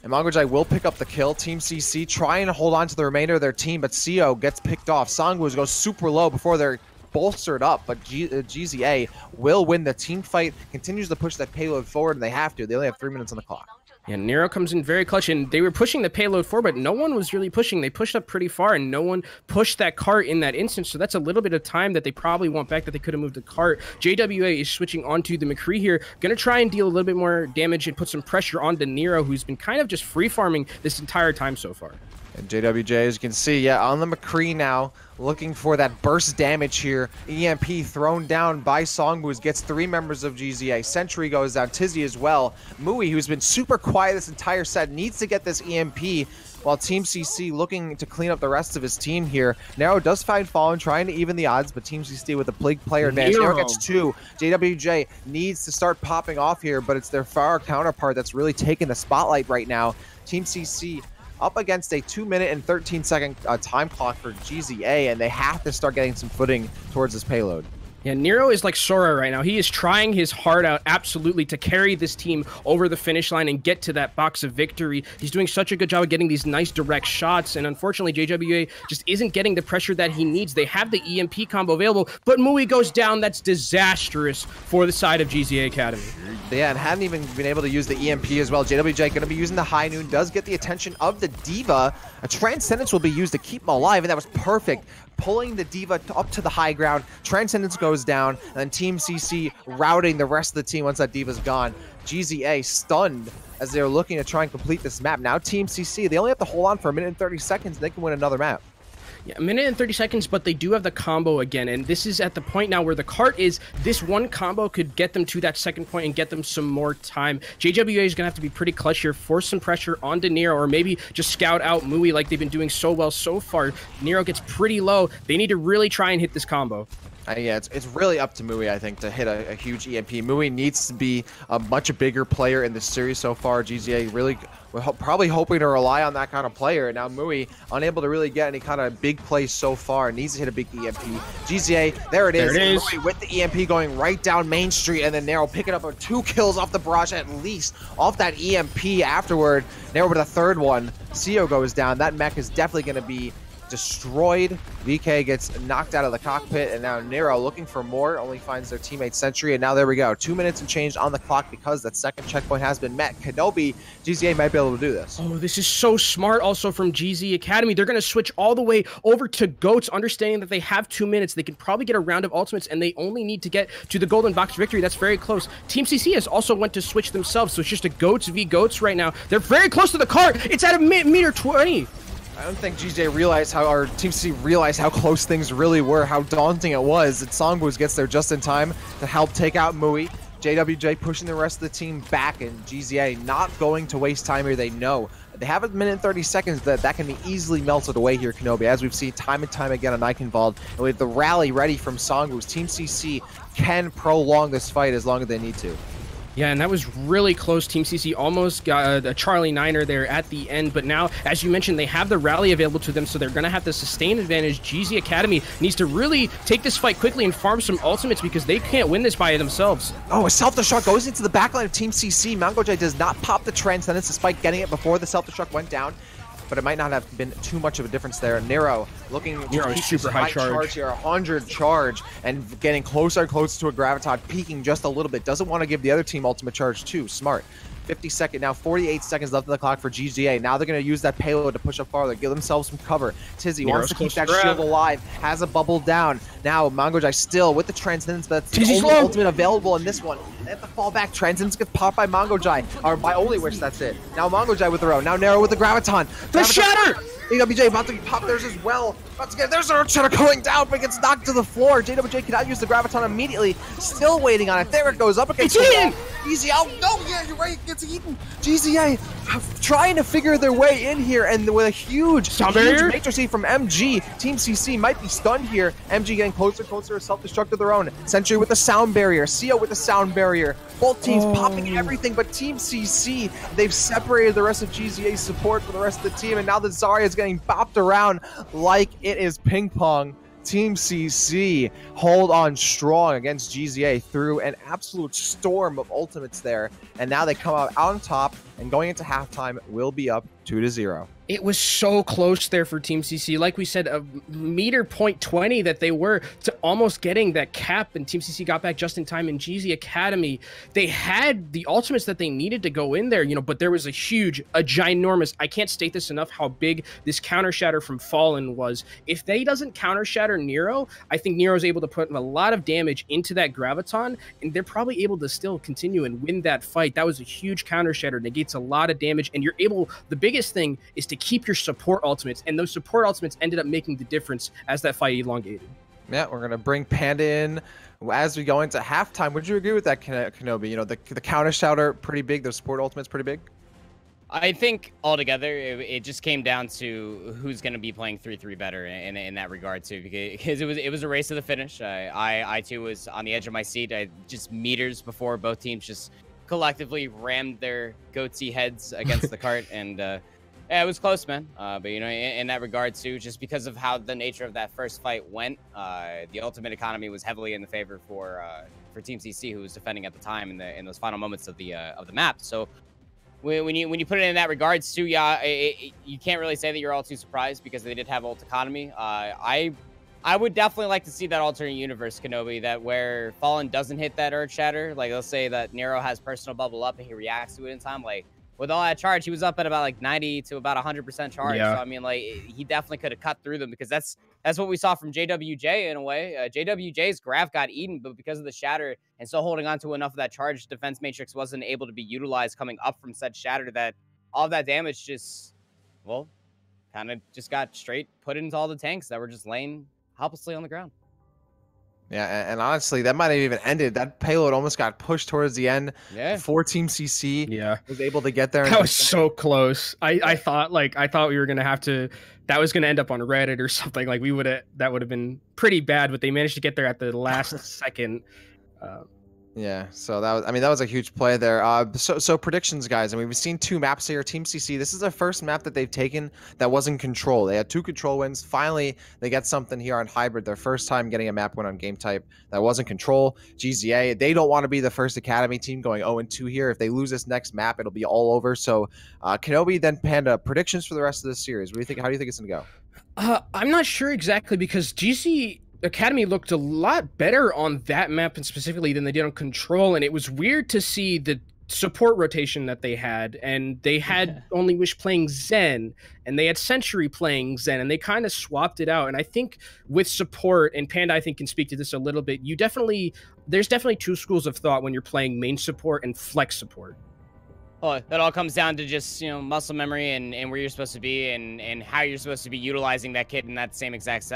And Mongojai will pick up the kill. Team CC trying to hold on to the remainder of their team, but CO gets picked off. Songboo's goes super low before they're bolstered up, but GZA will win the team fight, continues to push that payload forward, and they have to. They only have 3 minutes on the clock. Yeah, Nero comes in very clutch, and they were pushing the payload forward, but no one was really pushing. They pushed up pretty far, and no one pushed that cart in that instance, so that's a little bit of time that they probably want back that they could have moved the cart. JWA is switching onto the McCree here, going to try and deal a little bit more damage and put some pressure onto Nero, who's been kind of just free-farming this entire time so far. And JWJ, as you can see, yeah, on the McCree now, looking for that burst damage here. EMP thrown down by Songboost, gets 3 members of GZA. Sentry goes down, Tizzy as well. Mui, who's been super quiet this entire set, needs to get this EMP, while Team CC looking to clean up the rest of his team here. Nero does find Fallen, trying to even the odds, but Team CC with a big player advantage. Nero gets 2. JWJ needs to start popping off here, but it's their far counterpart that's really taking the spotlight right now. Team CC up against a 2-minute and 13-second time clock for GZA, and they have to start getting some footing towards this payload. Yeah, Nero is like Sora right now. He is trying his heart out, absolutely, to carry this team over the finish line and get to that box of victory. He's doing such a good job of getting these nice direct shots, and unfortunately, JWA just isn't getting the pressure that he needs. They have the EMP combo available, but Mui goes down. That's disastrous for the side of GZA Academy. Yeah, and hadn't even been able to use the EMP as well. JWJ going to be using the high noon, does get the attention of the Diva. A Transcendence will be used to keep him alive, and that was perfect. Pulling the Diva up to the high ground. Transcendence goes down, and then Team CC routing the rest of the team once that Diva's gone. GZA stunned as they're looking to try and complete this map. Now Team CC, they only have to hold on for 1 minute and 30 seconds, and they can win another map. Yeah, 1 minute and 30 seconds, but they do have the combo again, and this is at the point now where the cart is. This one combo could get them to that second point and get them some more time. JWA is going to have to be pretty clutch here, force some pressure onto Nero, or maybe just scout out Mui like they've been doing so well so far. Nero gets pretty low. They need to really try and hit this combo. Yeah, it's really up to Mui, I think, to hit a huge EMP. Mui needs to be a much bigger player in this series so far. GZA really probably hoping to rely on that kind of player. Now Mui, unable to really get any kind of big plays so far, needs to hit a big EMP. GZA, there it is. Mui with the EMP going right down Main Street, and then Nero picking up 2 kills off the barrage at least, off that EMP afterward. Nero with a 3rd one. CO goes down. That mech is definitely going to be destroyed. VK gets knocked out of the cockpit, and now Nero looking for more, only finds their teammate Sentry, and now there we go. 2 minutes and change on the clock because that second checkpoint has been met. Kenobi, GZA might be able to do this. Oh, this is so smart also from GZ Academy. They're going to switch all the way over to GOATs, understanding that they have 2 minutes. They can probably get a round of ultimates, and they only need to get to the golden box victory. That's very close. Team CC has also went to switch themselves, so it's just a GOATs v GOATs right now. They're very close to the cart. It's at a meter 20. I don't think GJ realized how, or Team C realized how close things really were, how daunting it was. And Songboost gets there just in time to help take out Mui. JWJ pushing the rest of the team back, and GZA not going to waste time here. They know they have 1 minute and 30 seconds that can be easily melted away here, Kenobi, as we've seen time and time again on Eichenwald. And with the rally ready from Songboost, Team CC can prolong this fight as long as they need to. Yeah, and that was really close. Team CC almost got a Charlie Niner there at the end, but now, as you mentioned, they have the rally available to them, so they're going to have the sustained advantage. GZ Academy needs to really take this fight quickly and farm some ultimates because they can't win this by themselves. Oh, a self-destruct goes into the backline of Team CC. MangoJ does not pop the Transcendence despite getting it before the self-destruct went down, but it might not have been too much of a difference there. Nero looking to keep super high charge here, 100 charge, and getting closer and closer to a Graviton, peaking just a little bit. Doesn't want to give the other team ultimate charge too. Smart. 50-second, now 48 seconds left on the clock for GZA. Now they're going to use that payload to push up farther, give themselves some cover. Tizzy wants to keep that shield alive, has a bubble down. Now MangoJ still with the Transcendence, but that's the only ultimate available in this one. They have to fall back. Transcendence gets popped by MangoJ, or by Only Wish, that's it. Now MangoJ with the row, now Nero with the Graviton. The Shatter! AWJ about to pop theirs as well. About to get there's a Shatter going down, but gets knocked to the floor. JWJ cannot use the Graviton immediately. Still waiting on it. There it goes up against the Easy out. No, yeah, you're right. It gets eaten. GZA trying to figure their way in here, and with a huge matrix from MG, Team CC might be stunned here. MG getting closer to self-destruct of their own. Sentry with the sound barrier. CO with the sound barrier. Both teams popping everything, but Team CC, they've separated the rest of GZA's support from the rest of the team, and now the Zarya is getting bopped around like it is ping pong. Team CC hold on strong against GZA through an absolute storm of ultimates there, and now they come out on top, and going into halftime will be up 2-0. It was so close there for Team CC. Like we said, a meter point 20 that they were to almost getting that cap, and Team CC got back just in time. In GZ Academy, they had the ultimates that they needed to go in there, you know, but there was a ginormous, I can't state this enough, how big this counter shatter from Fallen was. If they doesn't counter shatter Nero, I think Nero's able to put a lot of damage into that Graviton, and they're probably able to still continue and win that fight. That was a huge counter shatter. Negate creates a lot of damage, and you're able, the biggest thing is to keep your support ultimates, and those support ultimates ended up making the difference as that fight elongated. Yeah, we're going to bring Panda in as we go into halftime. Would you agree with that, Kenobi? You know, the counter shouter pretty big, the support ultimate's pretty big? I think altogether, it just came down to who's going to be playing 3-3 better in that regard too, because it was a race to the finish. I too was on the edge of my seat. Just meters before both teams just collectively rammed their goatsy heads against the cart, and yeah, it was close, man. But you know, in that regard too, just because of how the nature of that first fight went, the ultimate economy was heavily in the favor for Team CC, who was defending at the time in those final moments of the map. So. When you put it in that regards too, yeah, you can't really say that you're all too surprised because they did have ult economy. I would definitely like to see that alternate universe, Kenobi, that where Fallen doesn't hit that Earth Shatter. Like, let's say that Nero has personal bubble up and he reacts to it in time. Like, with all that charge, he was up at about like 90 to about 100% charge. Yeah. So I mean, like, he definitely could have cut through them, because that's what we saw from JWJ in a way. JWJ's graph got eaten, but because of the shatter and still holding on to enough of that charge, defense matrix wasn't able to be utilized coming up from said shatter, that all that damage just, well, kind of just got straight put into all the tanks that were just laying helplessly on the ground. Yeah, and honestly, that might have even ended. That payload almost got pushed towards the end. Yeah. Before Team CC was able to get there. That was so close. I thought we were gonna have to. That was gonna end up on Reddit or something. Like that would have been pretty bad. But they managed to get there at the last second. Yeah, so that was a huge play there. So predictions, guys. I mean, we've seen 2 maps here. Team CC, this is the first map that they've taken that wasn't control. They had 2 control wins. Finally, they get something here on hybrid. Their first time getting a map win on game type that wasn't control. GZA, they don't want to be the first academy team going 0-2 here. If they lose this next map, it'll be all over. So Kenobi, then Panda, predictions for the rest of this series. What do you think? How do you think it's gonna go? I'm not sure exactly, because GC Academy looked a lot better on that map and specifically than they did on control, and it was weird to see the support rotation that they had, and they had Only Wish playing Zen, and they had Century playing Zen, and they kind of swapped it out. And I think with support, and Panda I think can speak to this a little bit, there's definitely 2 schools of thought when you're playing main support and flex support. Well, that all comes down to just, you know, muscle memory and where you're supposed to be and how you're supposed to be utilizing that kit in that same exact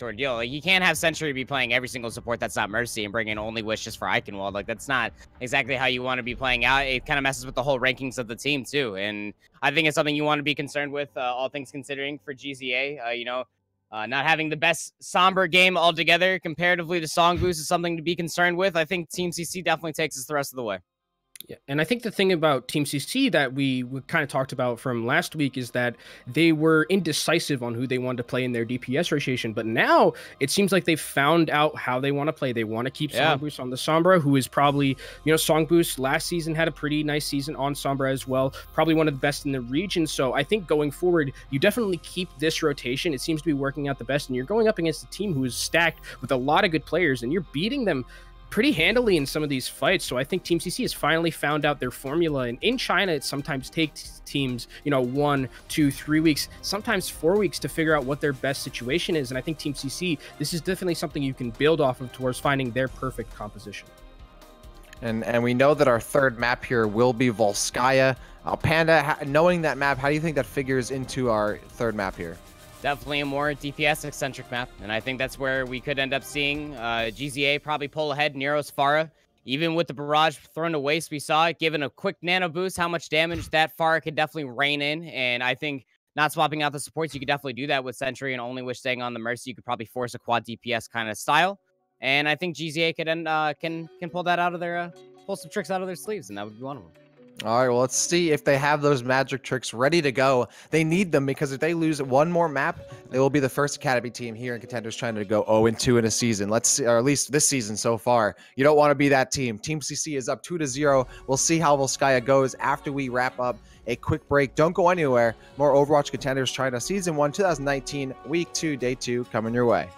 ordeal. Like, you can't have Century be playing every single support that's not Mercy and bring in Only Wish just for Eichenwald. Like, that's not exactly how you want to be playing out. It kind of messes with the whole rankings of the team too. And I think it's something you want to be concerned with, all things considering, for GZA. You know, not having the best somber game altogether comparatively to Song Boost is something to be concerned with. I think Team CC definitely takes us the rest of the way. Yeah, and I think the thing about Team CC that we kind of talked about from last week is that they were indecisive on who they wanted to play in their DPS rotation, but now it seems like they've found out how they want to play. They want to keep Song Boost on the Sombra, who is probably, you know, Song Boost last season had a pretty nice season on Sombra as well, probably one of the best in the region. So I think going forward, you definitely keep this rotation. It seems to be working out the best, and you're going up against a team who is stacked with a lot of good players, and you're beating them pretty handily in some of these fights. So I think Team CC has finally found out their formula. And in China, it sometimes takes teams, you know, 1, 2, 3 weeks, sometimes 4 weeks to figure out what their best situation is. And I think Team CC, this is definitely something you can build off of towards finding their perfect composition. And we know that our third map here will be Volskaya. Panda, knowing that map, how do you think that figures into our third map here? Definitely a more DPS-eccentric map, and I think that's where we could end up seeing GZA probably pull ahead Nero's Pharah. Even with the barrage thrown to waste, we saw it, given a quick nano boost, how much damage that Pharah could definitely rein in, and I think not swapping out the supports, you could definitely do that with Sentry and Only Wish staying on the Mercy. You could probably force a quad DPS kind of style, and I think GZA can pull that out of their, pull some tricks out of their sleeves, and that would be one of them. All right, well, let's see if they have those magic tricks ready to go. They need them, because if they lose one more map, they will be the first academy team here in Contenders trying to go 0-2 in a season. Let's see, or at least this season so far. You don't want to be that team. Team CC is up 2-0. We'll see how Volskaya goes after we wrap up. A quick break. Don't go anywhere. More Overwatch Contenders China Season 1 2019, Week 2, Day 2 coming your way.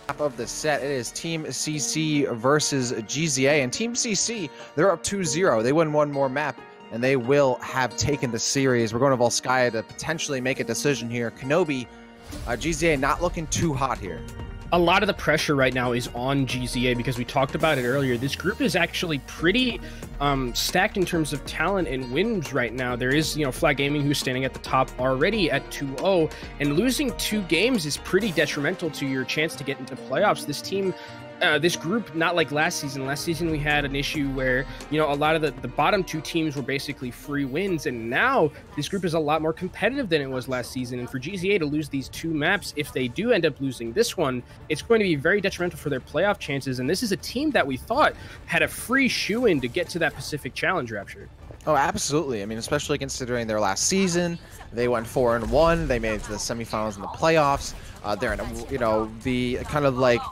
of the set. It is Team CC versus GZA, and Team CC, they're up 2-0. They win one more map, and they will have taken the series. We're going to Volskaya to potentially make a decision here. Kenobi, GZA not looking too hot here. A lot of the pressure right now is on GZA because we talked about it earlier. This group is actually pretty stacked in terms of talent and wins right now. There is, Flag Gaming who's standing at the top already at 2-0, and losing 2 games is pretty detrimental to your chance to get into playoffs. This team, this group, not like last season. Last season we had an issue where, a lot of the bottom 2 teams were basically free wins, and now this group is a lot more competitive than it was last season. And for GZA to lose these 2 maps, if they do end up losing this one, it's going to be very detrimental for their playoff chances. And this is a team that we thought had a free shoe-in to get to that Pacific Challenge, Rapture. Oh, absolutely. I mean, especially considering their last season, they went 4-1. They made it to the semifinals and the playoffs. They're in the kind of like,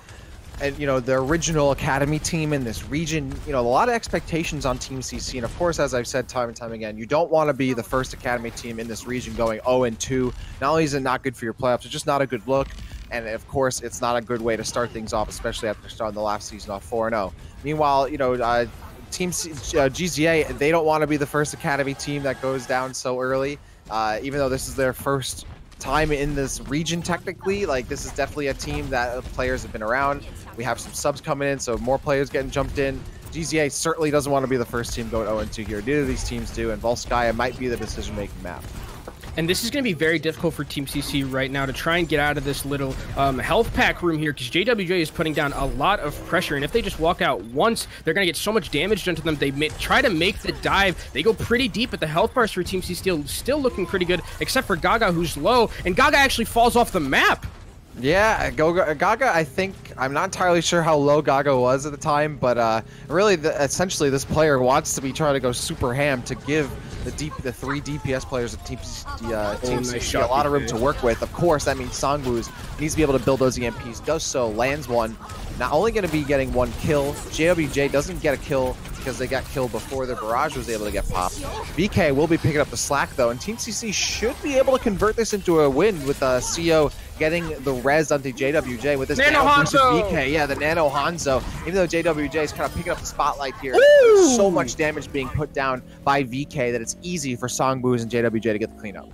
and the original academy team in this region. A lot of expectations on Team CC, and of course, as I've said time and time again, you don't want to be the first academy team in this region going 0-2. Not only is it not good for your playoffs, it's just not a good look, and of course, it's not a good way to start things off, especially after starting the last season off 4-0. Meanwhile, Team GZA, they don't want to be the first academy team that goes down so early, even though this is their first time in this region technically. Like, this is definitely a team that players have been around. We have some subs coming in, so more players getting jumped in. GZA certainly doesn't want to be the first team going 0-2 here. Neither of these teams do, and Volskaya might be the decision-making map. And this is going to be very difficult for Team CC right now to try and get out of this little health pack room here, because JWJ is putting down a lot of pressure, and if they just walk out once, they're going to get so much damage done to them. They try to make the dive. They go pretty deep, but the health bars for Team CC still looking pretty good, except for Gaga, who's low, and Gaga actually falls off the map. Yeah, Gaga, I think, I'm not entirely sure how low Gaga was at the time, but really, essentially, this player wants to be trying to go super ham to give the 3 DPS players of Team CC a lot of room to work with. Of course, that means Songboo's needs to be able to build those EMPs, does so, lands one. Not only going to be getting 1 kill, JWJ doesn't get a kill because they got killed before their barrage was able to get popped. VK will be picking up the slack, though, and Team CC should be able to convert this into a win with CO getting the res onto JWJ with this Nano Hanzo. VK. Yeah, the Nano Hanzo. Even though JWJ is kind of picking up the spotlight here, there's so much damage being put down by VK that it's easy for Songboo's and JWJ to get the cleanup.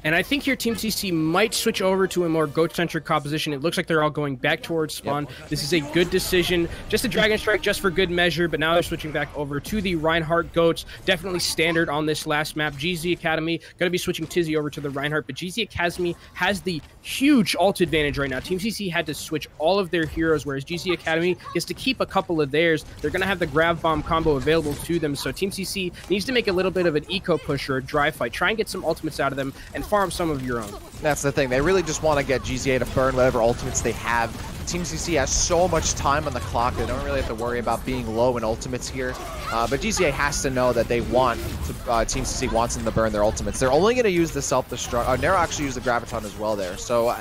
And I think here Team CC might switch over to a more goat-centric composition. It looks like they're all going back towards spawn. Yep. This is a good decision. Just a Dragon Strike just for good measure, but now they're switching back over to the Reinhardt goats. Definitely standard on this last map. GZ Academy going to be switching Tizzy over to the Reinhardt, but GZ Academy has the huge ult advantage right now. Team CC had to switch all of their heroes, whereas GZ Academy gets to keep a couple of theirs. They're going to have the grab bomb combo available to them, so Team CC needs to make a little bit of an eco push or a dry fight. Try and get some ultimates out of them and farm some of your own. That's the thing. They really just want to get GZA to burn whatever ultimates they have. Team CC has so much time on the clock, they don't really have to worry about being low in ultimates here. But GZA has to know that they want to, Team CC wants them to burn their ultimates. They're only going to use the self-destruct. Nero actually used the Graviton as well there. So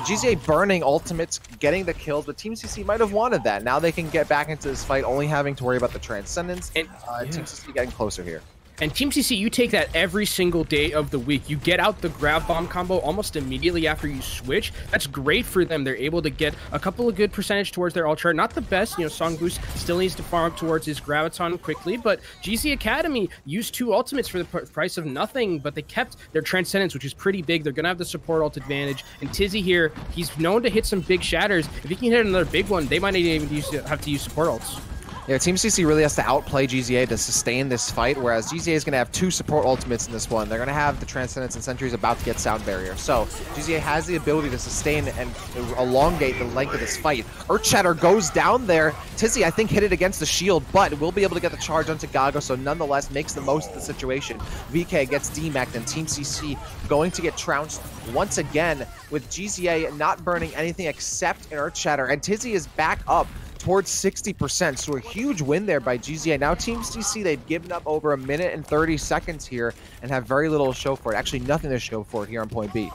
GZA burning ultimates, getting the kills, but Team CC might have wanted that. Now they can get back into this fight, only having to worry about the Transcendence. And Team CC getting closer here. And Team CC, you take that every single day of the week. You get out the grab bomb combo almost immediately after you switch. That's great for them. They're able to get a couple of good percentage towards their ultra. Not the best, Song Boost still needs to farm towards his Graviton quickly, but GZ Academy used 2 ultimates for the price of nothing, but they kept their Transcendence, which is pretty big. They're going to have the support ult advantage. And Tizzy here, he's known to hit some big shatters. If he can hit another big one, they might not even have to use support ults. Yeah, Team CC really has to outplay GZA to sustain this fight, whereas GZA is going to have 2 support ultimates in this one. They're going to have the Transcendence and Sentry's about to get Sound Barrier. So GZA has the ability to sustain and elongate the length of this fight. Earthshatter goes down there. Tizzy, I think, hit it against the shield, but will be able to get the charge onto Gaga, so nonetheless makes the most of the situation. VK gets DMAC'd, and Team CC going to get trounced once again, with GZA not burning anything except an Earthshatter, and Tizzy is back up towards 60%, so a huge win there by GZA. Now Team CC, they've given up over 1 minute and 30 seconds here and have very little to show for it. Actually, nothing to show for it here on point B.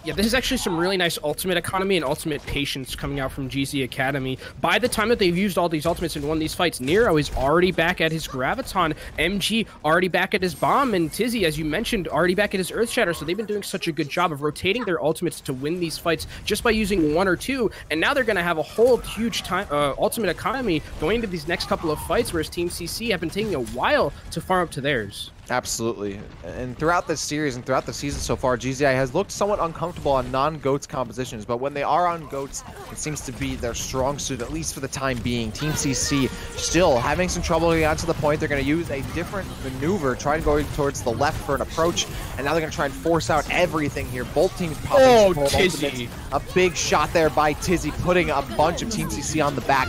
Yeah, this is actually some really nice ultimate economy and ultimate patience coming out from GZ Academy. By the time that they've used all these ultimates and won these fights, Nero is already back at his Graviton, MG already back at his Bomb, and Tizzy, as you mentioned, already back at his Earth Shatter. So they've been doing such a good job of rotating their ultimates to win these fights just by using 1 or 2, and now they're going to have a whole huge time ultimate economy going into these next couple of fights, whereas Team CC have been taking a while to farm up to theirs. Absolutely. And throughout this series and throughout the season so far, GZI has looked somewhat uncomfortable on non-GOATS compositions, but when they are on GOATS, it seems to be their strong suit, at least for the time being. Team CC still having some trouble getting out to the point. They're going to use a different maneuver, trying to go towards the left for an approach, and now they're going to try and force out everything here. Both teams popping Tizzy. A big shot there by Tizzy, putting a bunch of Team CC on the back,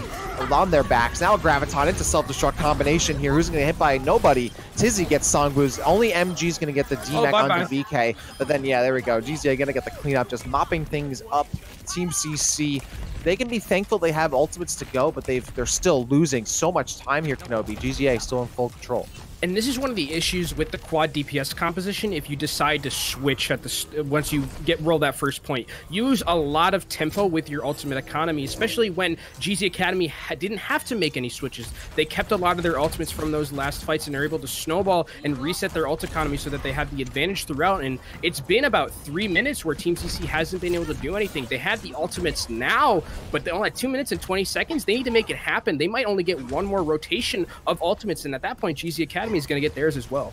on their backs. Now Graviton into self-destruct combination here. Who's going to get hit by nobody? Tizzy gets Songboo's. Only MG's going to get the D-Mech onto VK. But then, yeah, there we go. GZA going to get the cleanup, just mopping things up. Team CC, they can be thankful they have ultimates to go, but they're still losing so much time here, Kenobi. GZA still in full control. And this is one of the issues with the quad DPS composition. If you decide to switch at the once you roll that first point, use a lot of tempo with your ultimate economy, especially when GZ Academy didn't have to make any switches. They kept a lot of their ultimates from those last fights and are able to snowball and reset their ult economy so that they have the advantage throughout. And it's been about 3 minutes where Team CC hasn't been able to do anything. They have the ultimates now, but they're only at 2 minutes and 20 seconds. They need to make it happen. They might only get one more rotation of ultimates, and at that point, GZ Academy is going to get theirs as well.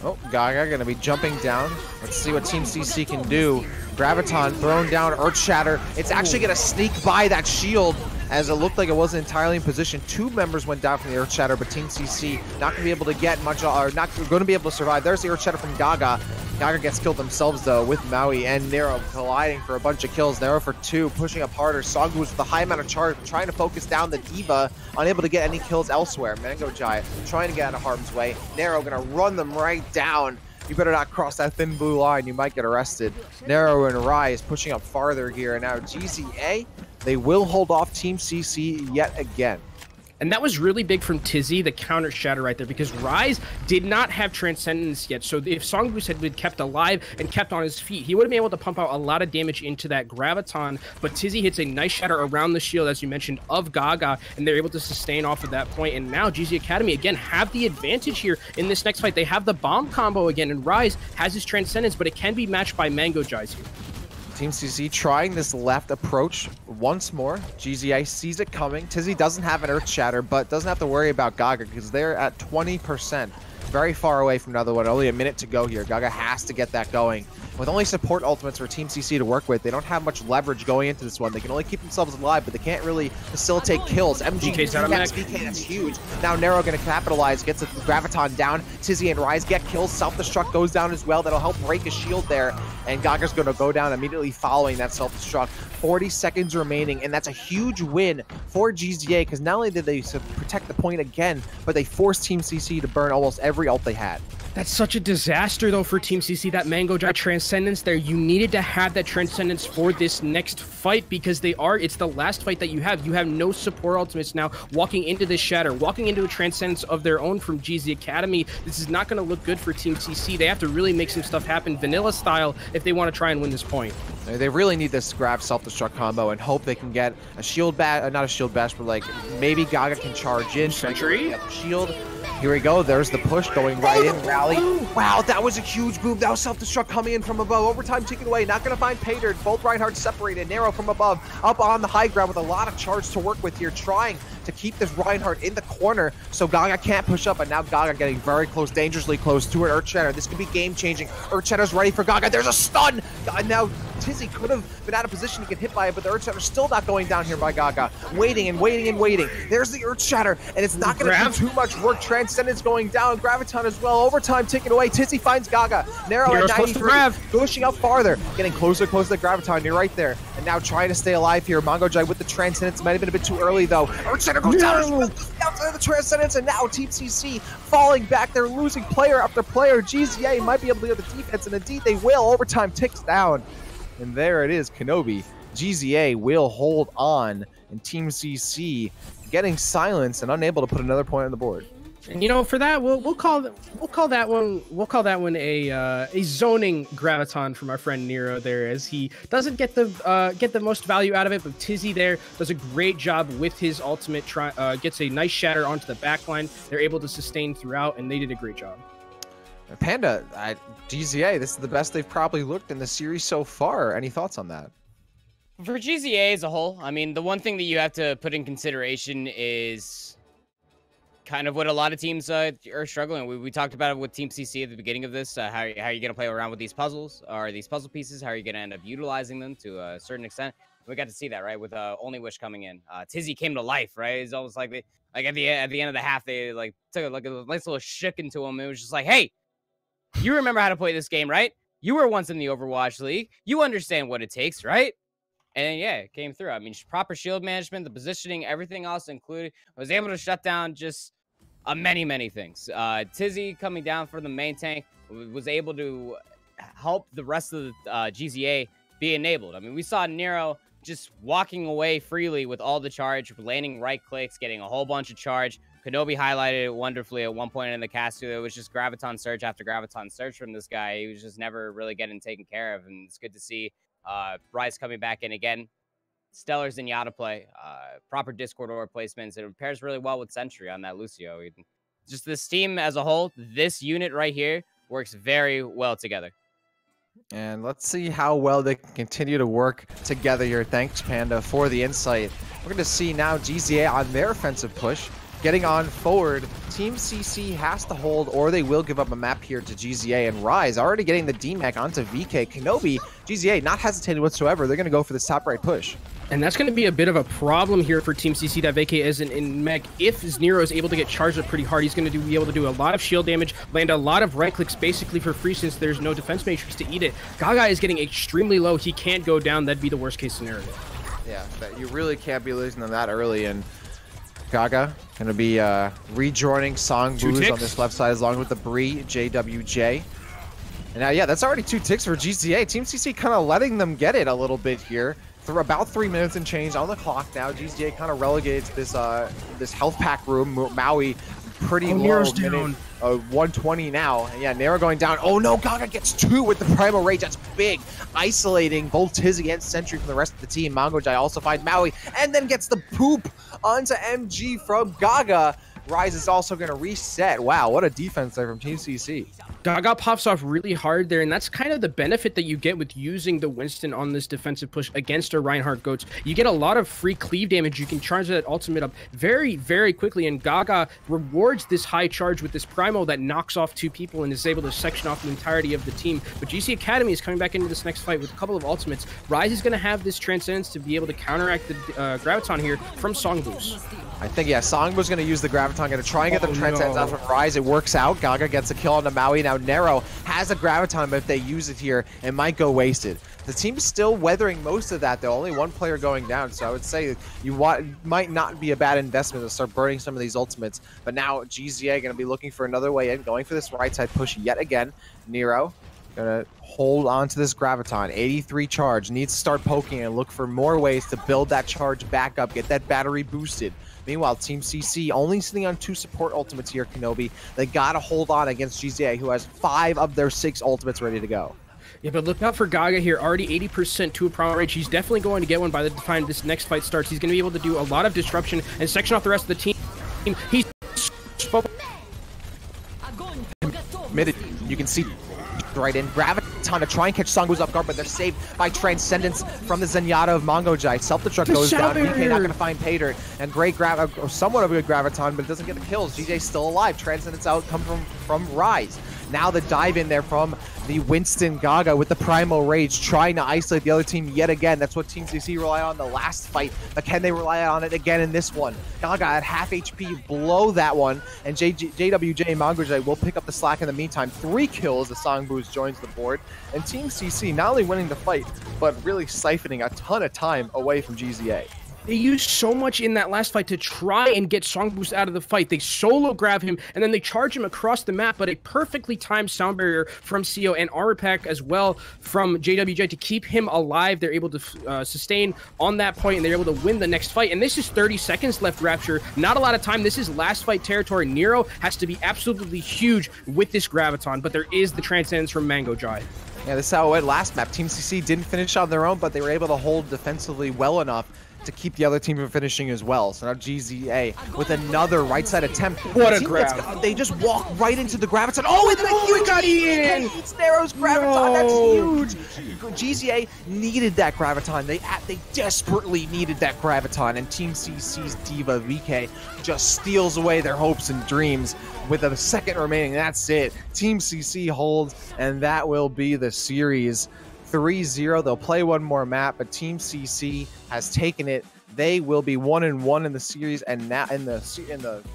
Oh, Gaga going to be jumping down. Let's see what Team CC can do. Graviton thrown down, Earth Shatter. It's actually going to sneak by that shield, as it looked like it wasn't entirely in position. 2 members went down from the Earth Shatter, but Team CC not going to be able to get much, or not going to be able to survive. There's the Earth Shatter from Gaga. Gaga gets killed themselves, though, with Maui and Nero colliding for a bunch of kills. Nero for 2, pushing up harder. Songboo with the high amount of charge, trying to focus down the Diva, unable to get any kills elsewhere. Mango Jai trying to get out of harm's way. Nero going to run them right down. You better not cross that thin blue line. You might get arrested. Nero and Rise pushing up farther here. And now GZA, they will hold off Team CC yet again. And that was really big from Tizzy, the counter shatter right there, because Rise did not have Transcendence yet. So if Songboost had been kept alive and kept on his feet, he would have been able to pump out a lot of damage into that Graviton. But Tizzy hits a nice shatter around the shield, as you mentioned, of Gaga, and they're able to sustain off of that point. And now GZ Academy, again, have the advantage here in this next fight. They have the bomb combo again, and Rise has his Transcendence, but it can be matched by Mango Jais here. Team CC trying this left approach once more. GZA sees it coming. Tizzy doesn't have an Earth Shatter, but doesn't have to worry about Gaga because they're at 20%. Very far away from another one. Only a minute to go here. Gaga has to get that going. With only support ultimates for Team CC to work with, they don't have much leverage going into this one. They can only keep themselves alive, but they can't really facilitate kills. MG VK's out of mech. VK, that's huge. Now Nero going to capitalize, gets a Graviton down. Tizzy and Rise get kills. Self-destruct goes down as well. That'll help break a shield there. And Gaga's going to go down immediately following that self-destruct. 40 seconds remaining, and that's a huge win for GZA because not only did they protect the point again, but they forced Team CC to burn almost every ult they had. That's such a disaster, though, for Team CC, that Mango Jai Transcendence there. You needed to have that Transcendence for this next fight because it's the last fight that you have. You have no support ultimates now walking into this Shatter, walking into a Transcendence of their own from GZ Academy. This is not going to look good for Team CC. They have to really make some stuff happen vanilla style if they want to try and win this point. They really need this grab self-destruct combo and hope they can get a shield bash, not a shield bash, but like maybe Gaga can charge in. Sentry? Shield. Here we go. There's the push going right in. Rally. Wow, that was a huge move. That was self-destruct coming in from above. Overtime taken away. Not going to find Pater. Both Reinhardt separated. Nero from above. Up on the high ground with a lot of charge to work with here. Trying to keep this Reinhardt in the corner so Gaga can't push up. And now Gaga getting very close, dangerously close to an Earth Shatter. This could be game-changing. Earth Shatter's ready for Gaga. There's a stun. Now Tizzy could have been out of position to get hit by it, but the Earth Shatter's still not going down here by Gaga. Waiting and waiting and waiting. There's the Earth Shatter, and it's not going to do too much work. Transcendence going down. Graviton as well. Overtime taken away. Tizzy finds Gaga. Nero at 93. Pushing up farther. Getting closer to Graviton. You're right there. And now trying to stay alive here. Mango Jai with the Transcendence. Might have been a bit too early, though. Earth Shatter goes down as well. Down to the Transcendence, and now Team CC falling back. They're losing player after player. GZA might be able to get the defense, and indeed they will. Overtime ticks down. And there it is, Kenobi. GZA will hold on, and Team CC getting silenced and unable to put another point on the board. And you know, for that, we'll call that one a zoning graviton from our friend Nero there, as he doesn't get the most value out of it, but Tizzy there does a great job with his ultimate. Gets a nice shatter onto the backline. They're able to sustain throughout, and they did a great job. Panda, GZA, this is the best they've probably looked in the series so far. Any thoughts on that? For GZA as a whole, I mean, the one thing that you have to put in consideration is kind of what a lot of teams are struggling. We talked about it with Team CC at the beginning of this. How are you going to play around with these puzzles or these puzzle pieces? How are you going to end up utilizing them to a certain extent? We got to see that, right, with Only Wish coming in. Tizzy came to life, right? It's almost like at the end of the half, they like took a nice little shook into him. It was just like, hey, you remember how to play this game, right? You were once in the Overwatch League. You understand what it takes, right? And yeah, it came through. I mean, proper shield management, the positioning, everything else included. Was able to shut down just many things. Tizzy coming down for the main tank was able to help the rest of the GZA be enabled. I mean, we saw Nero just walking away freely with all the charge, landing right clicks, getting a whole bunch of charge. Kenobi highlighted it wonderfully at one point in the cast, too. It was just graviton surge after graviton surge from this guy. He was just never really getting taken care of, and it's good to see Rise coming back in again. Stellar Zenyatta play, proper Discord aura placements. It pairs really well with Sentry on that Lucio. Just this team as a whole, this unit right here works very well together. And let's see how well they can continue to work together here. Thanks, Panda, for the insight. We're going to see now GZA on their offensive push. Getting on forward, Team CC has to hold, or they will give up a map here to GZA, and Rise already getting the DMAC onto VK. Kenobi, GZA not hesitating whatsoever. They're going to go for this top right push. And that's going to be a bit of a problem here for Team CC that VK isn't in mech. If Nero is able to get charged up pretty hard, he's going to be able to do a lot of shield damage, land a lot of right clicks basically for free since there's no defense matrix to eat it. Gaga is getting extremely low. He can't go down. That'd be the worst case scenario. Yeah, you really can't be losing them that early, and Gaga going to be rejoining Songbooz on this left side along with the Bree, JWJ. And now, yeah, that's already 2 ticks for GZA. Team CC kind of letting them get it a little bit here. For about 3 minutes and change on the clock now. GZA kind of relegated to this this health pack room. Maui pretty low, minute 120 now. And yeah, Nero going down. Oh no, Gaga gets 2 with the Primal Rage. That's big. Isolating both Tizzy and Sentry from the rest of the team. Mangojai also finds Maui and then gets the poop onto MG from Gaga. Rise is also going to reset. Wow, what a defense there from Team CC. Gaga pops off really hard there, and that's kind of the benefit that you get with using the Winston on this defensive push against a Reinhardt Goats. You get a lot of free cleave damage. You can charge that ultimate up very quickly, and Gaga rewards this high charge with this Primo that knocks off 2 people and is able to section off the entirety of the team. But GC Academy is coming back into this next fight with a couple of ultimates. Rise is going to have this Transcendence to be able to counteract the Graviton here from Songbooz. I think, yeah, Songbooz going to use the Graviton, going to try and get the Transcendence out from Rise. It works out. Gaga gets a kill on the Maui. Now Nero has a Graviton, but if they use it here, it might go wasted. The team's still weathering most of that, though. Only 1 player going down, so I would say might not be a bad investment to start burning some of these ultimates. But now GZA going to be looking for another way in, going for this right side push yet again. Nero going to hold on to this Graviton. 83 charge. Needs to start poking and look for more ways to build that charge back up, get that battery boosted. Meanwhile, Team CC only sitting on 2 support ultimates here, Kenobi. They got to hold on against GZA, who has 5 of their 6 ultimates ready to go. Yeah, but look out for Gaga here. Already 80% to a Primal Rage. He's definitely going to get one by the time this next fight starts. He's going to be able to do a lot of disruption and section off the rest of the team. He's committed. You can see right in. Graviton to try and catch Songbooz off guard, but they're saved by Transcendence from the Zenyatta of Mangojai. Self-destruct goes down. PK not going to find Pater. And great somewhat of a good Graviton, but it doesn't get the kills. GJ's still alive. Transcendence out come from Rise. Now the dive in there from the Winston Gaga with the Primal Rage, trying to isolate the other team yet again. That's what Team CC relied on the last fight, but can they rely on it again in this one? Gaga at half HP below that one, and JWJ and Mangojai will pick up the slack in the meantime. 3 kills as Songbooz joins the board, and Team CC not only winning the fight, but really siphoning a ton of time away from GZA. They used so much in that last fight to try and get Song Boost out of the fight. They solo grab him, and then they charge him across the map, but a perfectly timed sound barrier from CO and armor pack as well from JWJ to keep him alive. They're able to sustain on that point, and they're able to win the next fight. And this is 30 seconds left, Rapture. Not a lot of time. This is last fight territory. Nero has to be absolutely huge with this Graviton, but there is the Transcendence from Mango Jai. Yeah, this is how it went last map. Team CC didn't finish on their own, but they were able to hold defensively well enough to keep the other team from finishing as well. So now GZA with another right side attempt. What a grab. They just walk right into the Graviton. Oh, and we got Ian! It's Nero's Graviton. No. That's huge. GZA needed that Graviton. They desperately needed that Graviton. And Team CC's Diva VK just steals away their hopes and dreams with a second remaining. That's it. Team CC holds, and that will be the series. 3-0. They'll play one more map, but Team CC has taken it. They will be 1-1 in the series and now in the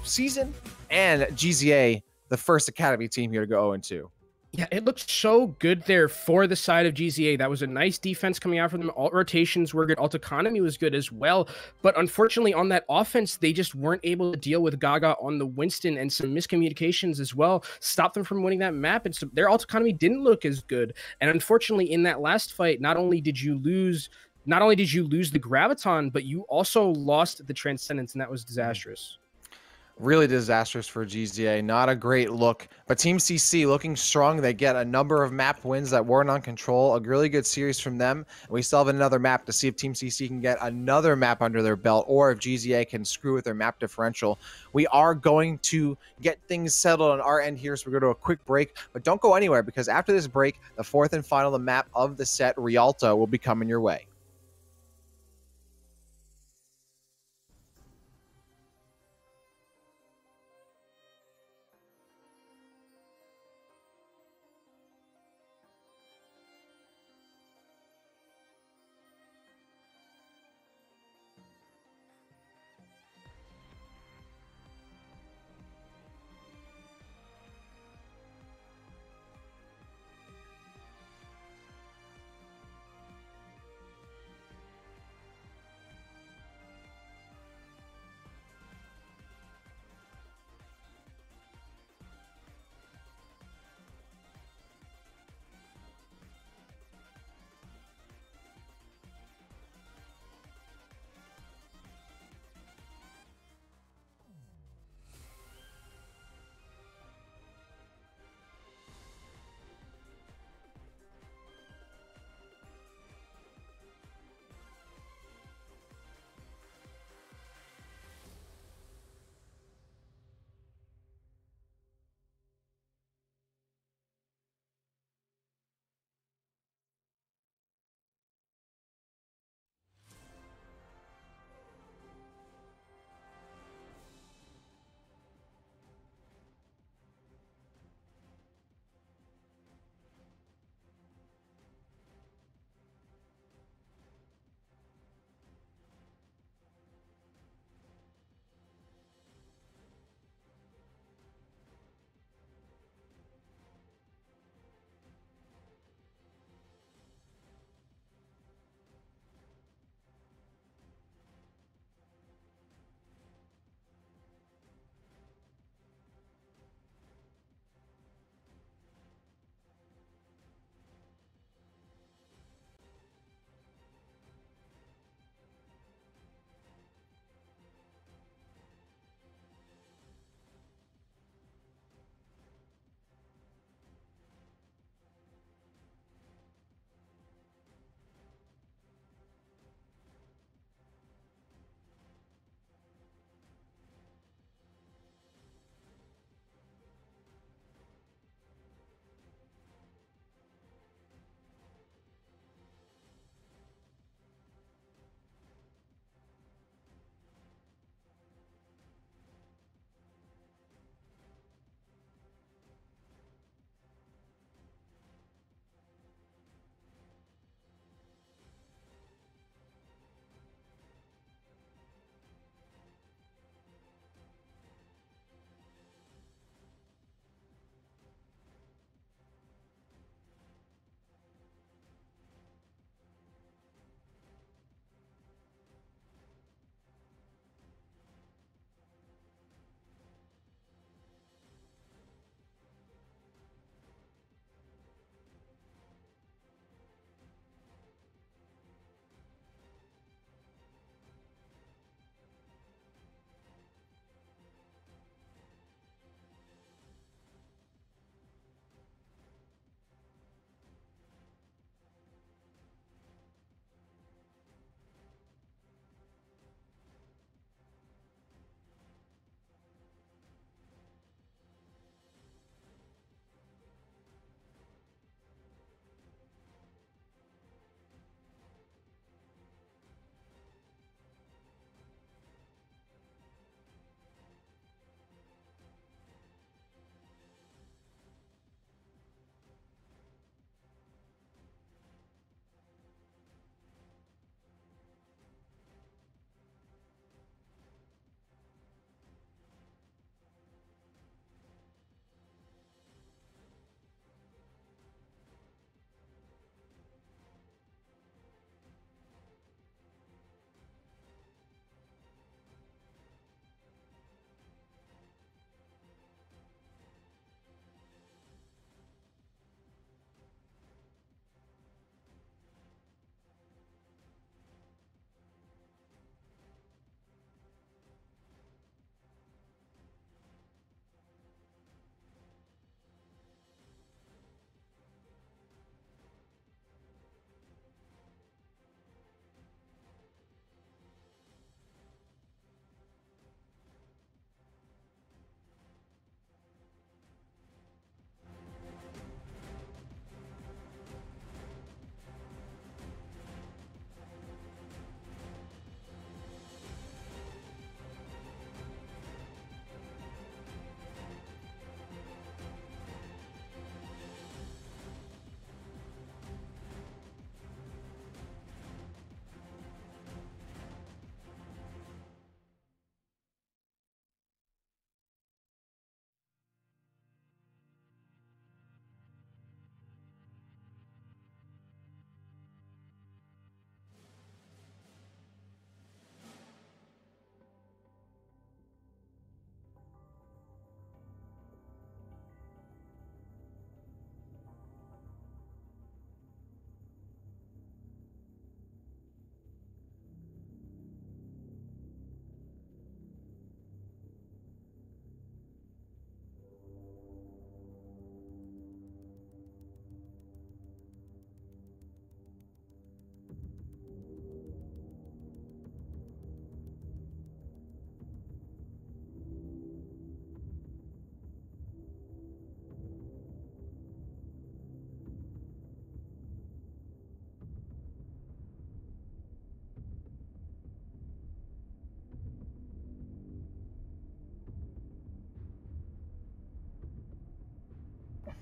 season. And GZA, the first Academy team here to go 0-2. Yeah, it looked so good there for the side of GZA. That was a nice defense coming out for them. Alt rotations were good. Alt economy was good as well. But unfortunately, on that offense, they just weren't able to deal with Gaga on the Winston, and some miscommunications as well stopped them from winning that map. And so their alt economy didn't look as good. And unfortunately, in that last fight, not only did you lose the Graviton, but you also lost the Transcendence, and that was disastrous. Really disastrous for GZA. Not a great look. But Team CC looking strong. They get a number of map wins that weren't on control. A really good series from them. We still have another map to see if Team CC can get another map under their belt, or if GZA can screw with their map differential. We are going to get things settled on our end here, so we're going to do a quick break. But don't go anywhere, because after this break, the fourth and final map of the set, Rialto, will be coming your way.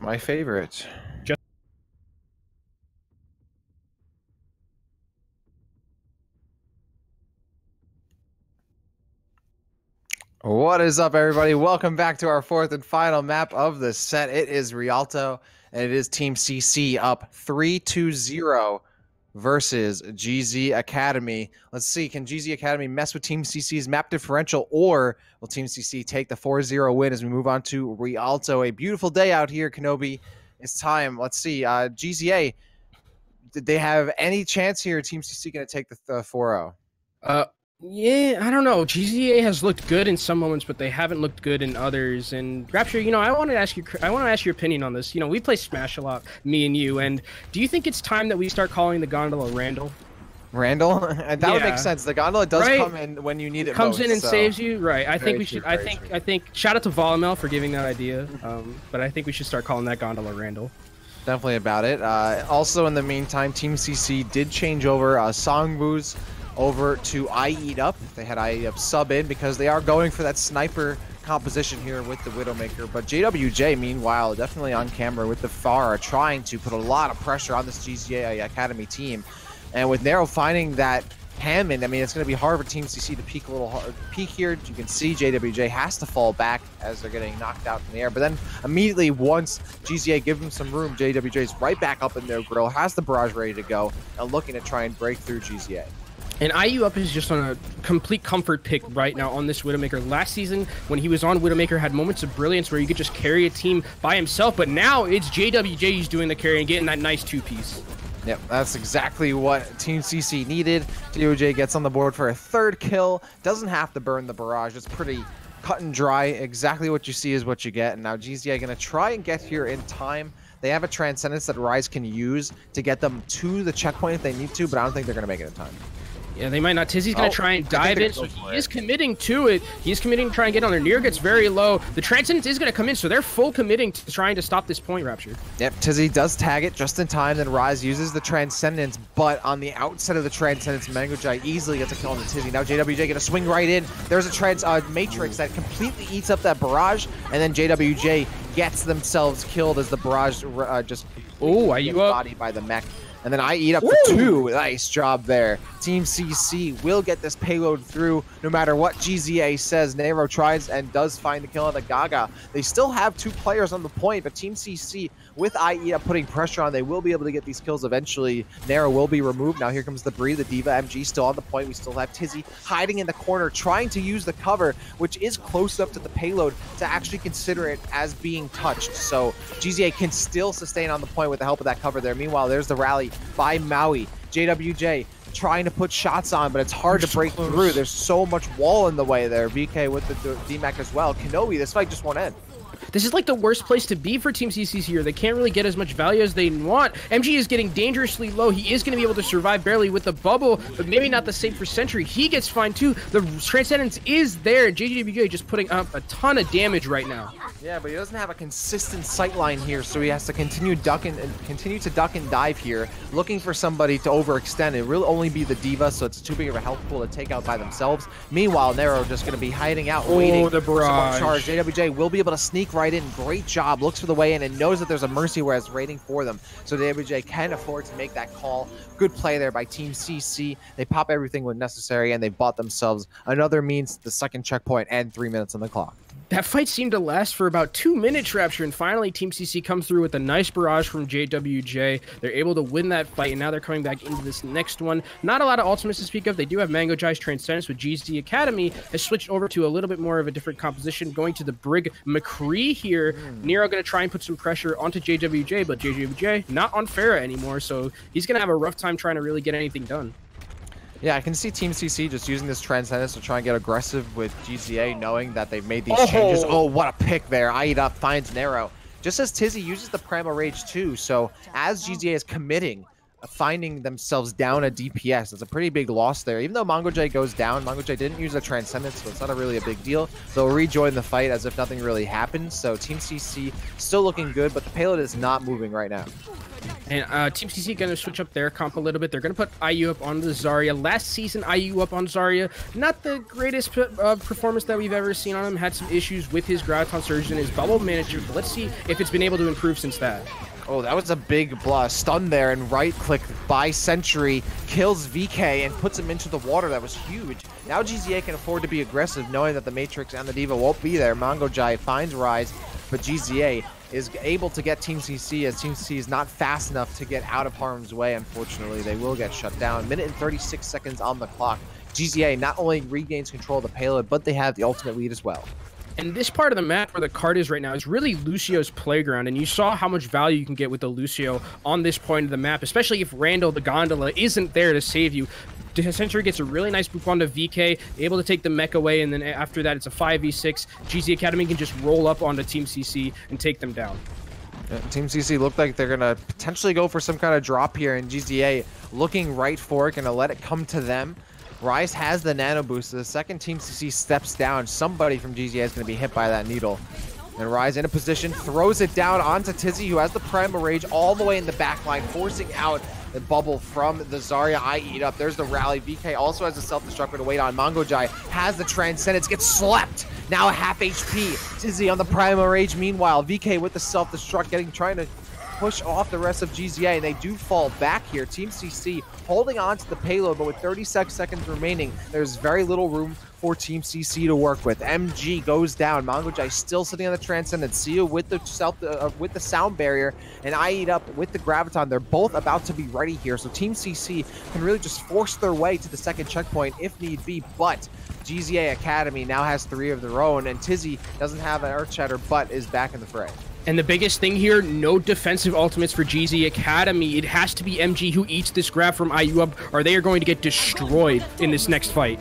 My favorite. What is up, everybody? Welcome back to our fourth and final map of the set. It is Rialto, and it is Team CC up 3-0 versus GZ Academy. Let's see, can GZ Academy mess with Team CC's map differential, or will Team CC take the 4-0 win as we move on to Rialto? A beautiful day out here, Kenobi. It's time. Let's see. GZA, did they have any chance here? Team CC going to take the 4-0? Yeah, I don't know. GZA has looked good in some moments, but they haven't looked good in others. And Rapture, you know, I want to ask your opinion on this. You know, we play Smash a lot, me and you. And do you think it's time that we start calling the gondola Randall? Randall? That would make sense. The gondola does come in when you need it. Comes in and saves you, right? I think we should. I think. Shout out to Volamel for giving that idea. But I think we should start calling that gondola Randall. Definitely about it. Also, in the meantime, Team CC did change over Songboo's over to I Eat Up. They had I Eat Up sub in because they are going for that sniper composition here with the Widowmaker. But JWJ, meanwhile, definitely on camera with the Pharah, trying to put a lot of pressure on this GZA Academy team. And with Nero finding that Hammond, I mean, it's going to be hard for Team CC to peek a little hard. Peek here. You can see JWJ has to fall back as they're getting knocked out in the air. But then immediately, once GZA give them some room, JWJ is right back up in their grill, has the barrage ready to go, and looking to try and break through GZA. And IU Up is just on a complete comfort pick right now on this Widowmaker. Last season, when he was on Widowmaker, had moments of brilliance where you could just carry a team by himself. But now it's JWJ who's doing the carry and getting that nice two-piece. Yep, that's exactly what Team CC needed. JWJ gets on the board for a third kill. Doesn't have to burn the barrage. It's pretty cut and dry. Exactly what you see is what you get. And now GZA going to try and get here in time. They have a Transcendence that Rise can use to get them to the checkpoint if they need to, but I don't think they're going to make it in time. Yeah, they might not. Tizzy's going to try and dive in, so he is committing to it. He's committing to try and get on there. Near gets very low. The Transcendence is going to come in, so they're full committing to trying to stop this point, Rapture. Yep, Tizzy does tag it just in time, then Rise uses the Transcendence, but on the outset of the Transcendence, Mangojai easily gets a kill on the Tizzy. Now JWJ going to swing right in. There's a Matrix that completely eats up that barrage, and then JWJ gets themselves killed as the barrage just bodied by the mech. And then I Eat Up for 2. Nice job there. Team CC will get this payload through no matter what GZA says. Nero tries and does find the kill on the Gaga. They still have 2 players on the point, but Team CC, with I Eat Up putting pressure on, they will be able to get these kills eventually. Nero will be removed. Now here comes the Bree, the Diva MG still on the point. We still have Tizzy hiding in the corner, trying to use the cover, which is close up to the payload to actually consider it as being touched. So GZA can still sustain on the point with the help of that cover there. Meanwhile, there's the rally by Maui. JWJ trying to put shots on, but it's hard to break through. There's so much wall in the way there. VK with the DMAC as well. Kenobi, this fight just won't end. This is like the worst place to be for Team CC here. They can't really get as much value as they want. MG is getting dangerously low. He is going to be able to survive barely with the bubble, but maybe not the same for Sentry. He gets fine too. The Transcendence is there. JWJ just putting up a ton of damage right now. Yeah, but he doesn't have a consistent sight line here, so he has to continue to duck and dive here, looking for somebody to overextend. It will only be the Diva, so it's too big of a health pool to take out by themselves. Meanwhile, Nero just going to be hiding out, waiting the barrage. For charge. JWJ will be able to sneak right in. Great job. Looks for the way in and knows that there's a Mercy whereas waiting for them. So JWJ can afford to make that call. Good play there by Team CC. They pop everything when necessary, and they bought themselves another means the second checkpoint and 3 minutes on the clock. That fight seemed to last for about 2 minutes, Rapture, and finally Team CC comes through with a nice barrage from JWJ. They're able to win that fight, and now they're coming back into this next one. Not a lot of ultimates to speak of. They do have Mangojai's Transcendence, with GZ Academy has switched over to a little bit more of a different composition, going to the Brig McCree here. Nero going to try and put some pressure onto JWJ, but JWJ not on Pharah anymore, so he's going to have a rough time trying to really get anything done. Yeah, I can see Team CC just using this Transcendence to try and get aggressive with GZA, knowing that they've made these changes. Oh, what a pick there. I Eat Up finds Nero. Just as Tizzy uses the Primal Rage too, so as GZA is committing, finding themselves down a DPS, it's a pretty big loss there. Even though Mangojai goes down, Mangojai didn't use the Transcendence, so it's not really a big deal. They'll rejoin the fight as if nothing really happened, so Team CC still looking good, but the payload is not moving right now. And Team CC going to switch up their comp a little bit. They're going to put IU up on the Zarya. Last season, IU up on Zarya. Not the greatest performance that we've ever seen on him. Had some issues with his Graviton Surge and his bubble management. But let's see if it's been able to improve since that. Oh, that was a big stun there, and right-click by Sentry kills VK and puts him into the water. That was huge. Now GZA can afford to be aggressive, knowing that the Matrix and the Diva won't be there. MongoJai finds Rise, but GZA is able to get Team CC, as Team CC is not fast enough to get out of harm's way. Unfortunately, they will get shut down. Minute and 36 seconds on the clock. GZA not only regains control of the payload, but they have the ultimate lead as well. And this part of the map where the card is right now is really Lucio's playground, and you saw how much value you can get with the Lucio on this point of the map, especially if Randall the Gondola isn't there to save you. Sentry gets a really nice boop onto VK, able to take the mech away, and then after that it's a 5v6. GZ Academy can just roll up onto Team CC and take them down. Team CC looked like they're going to potentially go for some kind of drop here, and GZA looking right for it, going to let it come to them. Rise has the nano boost. The second Team CC steps down, somebody from GZA is going to be hit by that needle. And Rise in a position, throws it down onto Tizzy, who has the Primal Rage all the way in the back line, forcing out the bubble from the Zarya. Eat up. There's the rally. VK also has the self-destruct to wait on. MongoJai has the Transcendence, gets slept. Now half HP. Tizzy on the Primal Rage. Meanwhile, VK with the self-destruct, trying to push off the rest of GZA, and they do fall back here. Team CC holding on to the payload, but with 36 seconds remaining, there's very little room for Team CC to work with. MG goes down. MongoJai still sitting on the Transcendence. Sia with the sound barrier, and Eat up with the Graviton. They're both about to be ready here, so Team CC can really just force their way to the second checkpoint if need be, but GZA Academy now has 3 of their own, and Tizzy doesn't have an Earth Shatter, but is back in the fray. And the biggest thing here, no defensive ultimates for GZ Academy. It has to be MG who eats this grab from IU up, or they are going to get destroyed in this next fight.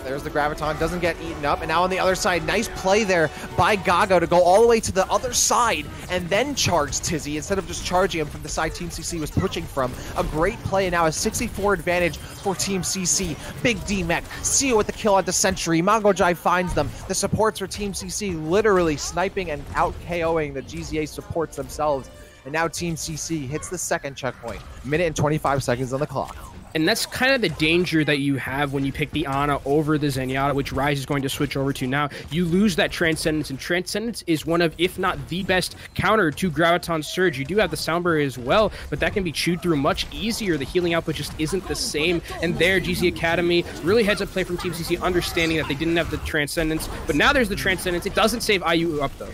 There's the Graviton, doesn't get eaten up, and now on the other side, nice play there by Gaga to go all the way to the other side and then charge Tizzy instead of just charging him from the side Team CC was pushing from. A great play, and now a 64 advantage for Team CC. Big D-Mech, Sia with the kill onto Sentry. MongoJai finds them. The supports for Team CC literally sniping and out KOing the GZA supports themselves. And now Team CC hits the second checkpoint. Minute and 25 seconds on the clock. And that's kind of the danger that you have when you pick the Ana over the Zenyatta, which Rise is going to switch over to now. You lose that Transcendence, and Transcendence is one of, if not the best counter to Graviton Surge. You do have the Sound Barrier as well, but that can be chewed through much easier. The healing output just isn't the same. And there, GZ Academy, really heads up play from Team CC, understanding that they didn't have the Transcendence, but now there's the Transcendence. It doesn't save IU up, though.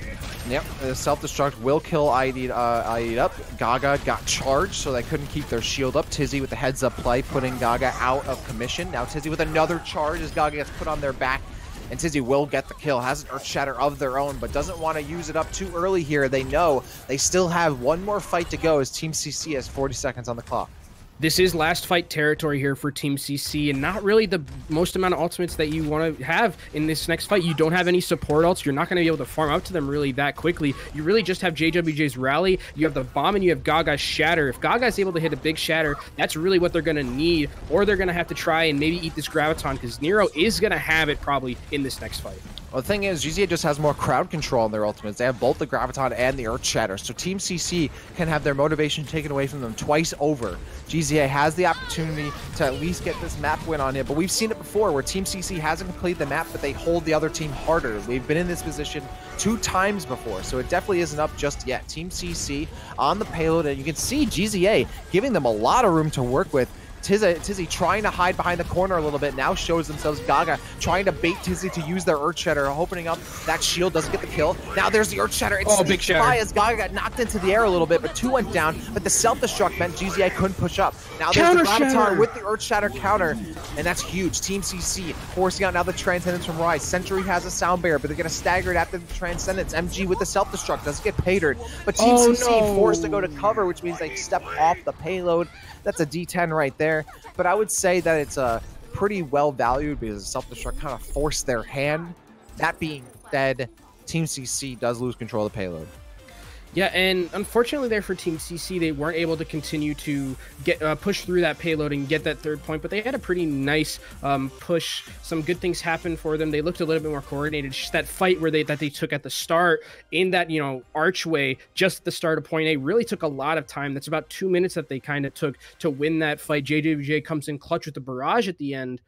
Yep, the self-destruct will kill Eat up. Gaga got charged, so they couldn't keep their shield up. Tizzy with the heads-up play, putting Gaga out of commission. Now Tizzy with another charge as Gaga gets put on their back, and Tizzy will get the kill. Has an Earth Shatter of their own, but doesn't want to use it up too early here. They know they still have one more fight to go as Team CC has 40 seconds on the clock. This is last fight territory here for Team CC, and not really the most amount of ultimates that you want to have in this next fight. You don't have any support ults. You're not going to be able to farm up to them really that quickly. You really just have JWJ's Rally, you have the Bomb, and you have Gaga's Shatter. If Gaga's able to hit a big Shatter, that's really what they're going to need, or they're going to have to try and maybe eat this Graviton, because Nero is going to have it probably in this next fight. Well, the thing is, GZA just has more crowd control on their ultimates. They have both the Graviton and the Earth Shatter, so Team CC can have their motivation taken away from them twice over. GZA has the opportunity to at least get this map win on it, but we've seen it before where Team CC hasn't completed the map, but they hold the other team harder. We've been in this position 2 times before, so it definitely isn't up just yet. Team CC on the payload, and you can see GZA giving them a lot of room to work with. Tizzy trying to hide behind the corner a little bit, now shows themselves. Gaga trying to bait Tizzy to use their Earth Shatter, opening up that shield, doesn't get the kill. Now there's the Earth Shatter. It's big shatter. by as Gaga got knocked into the air a little bit, but 2 went down, but the self-destruct meant GZA couldn't push up. Now there's the Graviton with the Earth Shatter counter, and that's huge. Team CC forcing out now the Transcendence from Rise. Sentry has a Sound Barrier, but they're going to stagger it after the Transcendence. MG with the self-destruct, doesn't get paytered, but Team CC forced to go to cover, which means they step off the payload. That's a D10 right there, but I would say that it's pretty well valued because the self-destruct kind of forced their hand. That being said, Team CC does lose control of the payload. Yeah, and unfortunately there for Team CC, they weren't able to continue to get push through that payload and get that 3rd point, but they had a pretty nice push. Some good things happened for them. They looked a little bit more coordinated. Just that fight where they took at the start in that, you know, archway just at the start of point A really took a lot of time. That's about 2 minutes that they kind of took to win that fight. JWJ comes in clutch with the barrage at the end,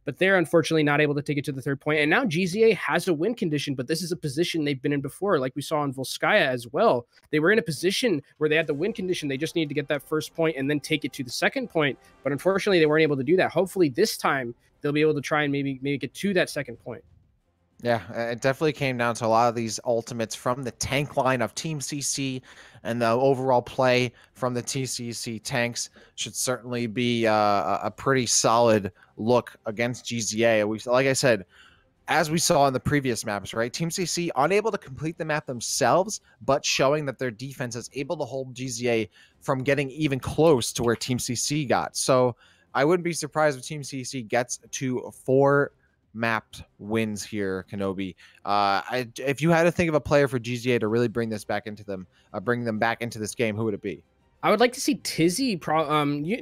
but they're unfortunately not able to take it to the 3rd point. And now GZA has a win condition, but this is a position they've been in before, like we saw in Volskaya as well. They were in a position where they had the win condition. They just needed to get that 1st point and then take it to the 2nd point. But unfortunately, they weren't able to do that. Hopefully this time they'll be able to try and maybe get to that 2nd point. Yeah, it definitely came down to a lot of these ultimates from the tank line of Team CC, and the overall play from the TCC tanks should certainly be a pretty solid look against GZA. Like I said, as we saw in the previous maps, right? Team CC unable to complete the map themselves, but showing that their defense is able to hold GZA from getting even close to where Team CC got. So I wouldn't be surprised if Team CC gets to 4 mapped wins here, Kenobi. If you had to think of a player for GZA to really bring this back into them, bring them back into this game, who would it be? I would like to see Tizzy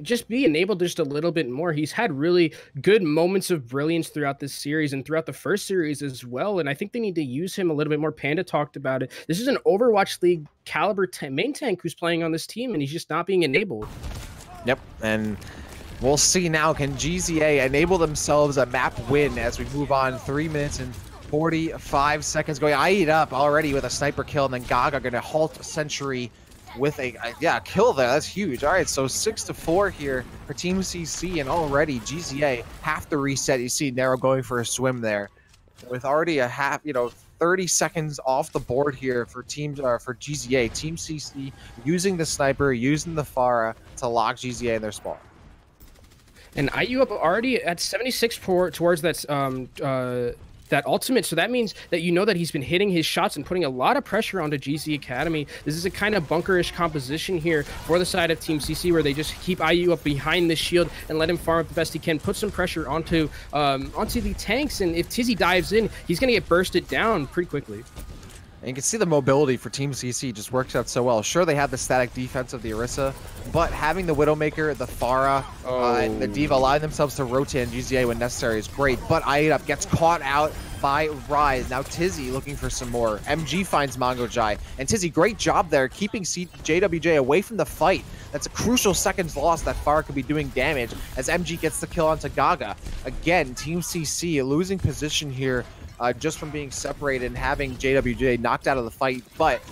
just be enabled just a little bit more. He's had really good moments of brilliance throughout this series and throughout the 1st series as well, and I think they need to use him a little bit more. Panda talked about it. This is an Overwatch League caliber main tank who's playing on this team, and he's just not being enabled. Yep, and we'll see now, can GZA enable themselves a map win as we move on? 3 minutes and 45 seconds going. I eat up already with a sniper kill, and then Gaga going to halt Century with a kill there. That's huge. All right, so 6-4 here for Team CC, and already GZA have to reset. You see Nero going for a swim there with already a half, 30 seconds off the board here for GZA. Team CC using the sniper, using the Pharah to lock GZA in their spawn. And IU up already at 76 towards that ultimate, so that means that that he's been hitting his shots and putting a lot of pressure onto GC Academy. This is a kind of bunkerish composition here for the side of Team CC, where they just keep IU up behind the shield and let him farm up the best he can, put some pressure onto the tanks, and if Tizzy dives in, he's going to get bursted down pretty quickly. And you can see the mobility for Team CC just works out so well. Sure, they have the static defense of the Orisa, but having the Widowmaker, the Pharah, and the D.Va allowing themselves to rotate in GZA when necessary is great. But IHOLDSHIFT gets caught out by Rise. Now Tizzy looking for some more. MG finds Mangojai. And Tizzy, great job there, keeping JWJ away from the fight. That's a crucial seconds loss that Pharah could be doing damage as MG gets the kill onto Gaga. Again, Team CC losing position here just from being separated and having JWJ knocked out of the fight. But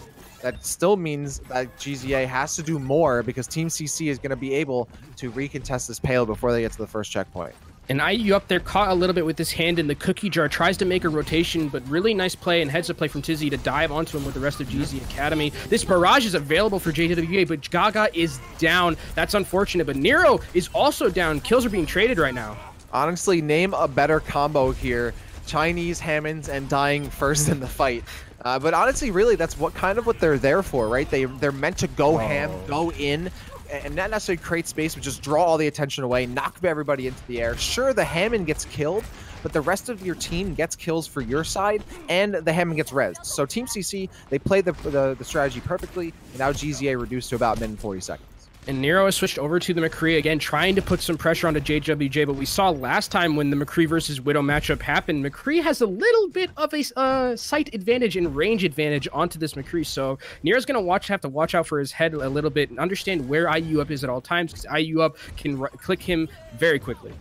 that still means that GZA has to do more, because Team CC is going to be able to recontest this payload before they get to the 1st checkpoint. And IU up there caught a little bit with his hand in the cookie jar, tries to make a rotation, but really nice play and heads up play from Tizzy to dive onto him with the rest of GZ Academy. This barrage is available for JWA, but Gaga is down. That's unfortunate, but Nero is also down. Kills are being traded right now. Honestly, name a better combo here. Chinese Hammonds and dying first in the fight. But honestly, really, that's what they're there for, right? They're meant to go ham, go in, and not necessarily create space, but just draw all the attention away, knock everybody into the air. Sure, the Hammond gets killed, but the rest of your team gets kills for your side, and the Hammond gets rezzed. So Team CC, they played the strategy perfectly, and now GZA reduced to about a minute and 40 seconds. And Nero has switched over to the McCree again, trying to put some pressure onto JWJ, but we saw last time when the McCree versus Widow matchup happened, McCree has a little bit of a sight advantage and range advantage onto this McCree, so Nero's going to have to watch out for his head a little bit and understand where IU up is at all times, because IU up can click him very quickly.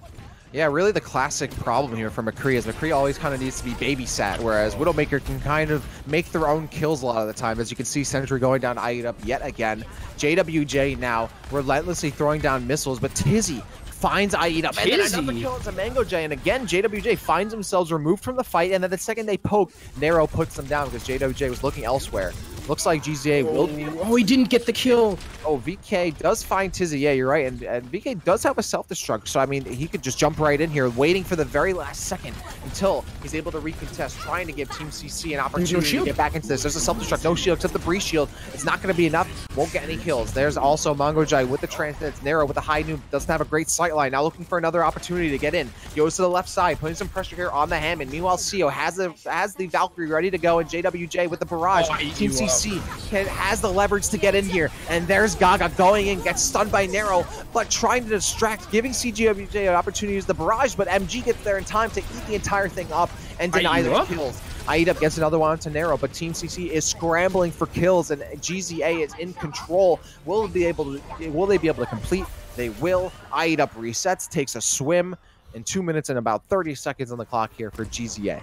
Yeah, really the classic problem here for McCree is McCree always kind of needs to be babysat, whereas Widowmaker can kind of make their own kills a lot of the time. As you can see, Sentry going down IHOLDSHIFT yet again. JWJ now relentlessly throwing down missiles, but Tizzy finds IHOLDSHIFT, and then another kill into Mangojai, and again, JWJ finds themselves removed from the fight, and then the second they poke, Nero puts them down because JWJ was looking elsewhere. Looks like GZA will be... Oh, he didn't get the kill. Oh, VK does find Tizzy. Yeah, you're right. And VK does have a self-destruct. So, I mean, he could just jump right in here, waiting for the very last second until he's able to recontest, trying to give Team CC an opportunity to get back into this. There's a self-destruct. No shield except the breeze shield. It's not going to be enough. Won't get any kills. There's also Mangojai with the transits. Nero with the high noon. Doesn't have a great sight line. Now looking for another opportunity to get in. Goes to the left side, putting some pressure here on the Hammond. Meanwhile, Seo has the Valkyrie ready to go, and JWJ with the barrage. Team CC CC has the leverage to get in here, and there's Gaga going in, gets stunned by Nero, but trying to distract, giving CGWJ an opportunity to use the barrage, but MG gets there in time to eat the entire thing up and deny their kills. IHOLDSHIFT gets another one onto Nero, but Team CC is scrambling for kills, and GZA is in control. Will they be able to complete? They will. IHOLDSHIFT resets, takes a swim, in 2 minutes and about 30 seconds on the clock here for GZA.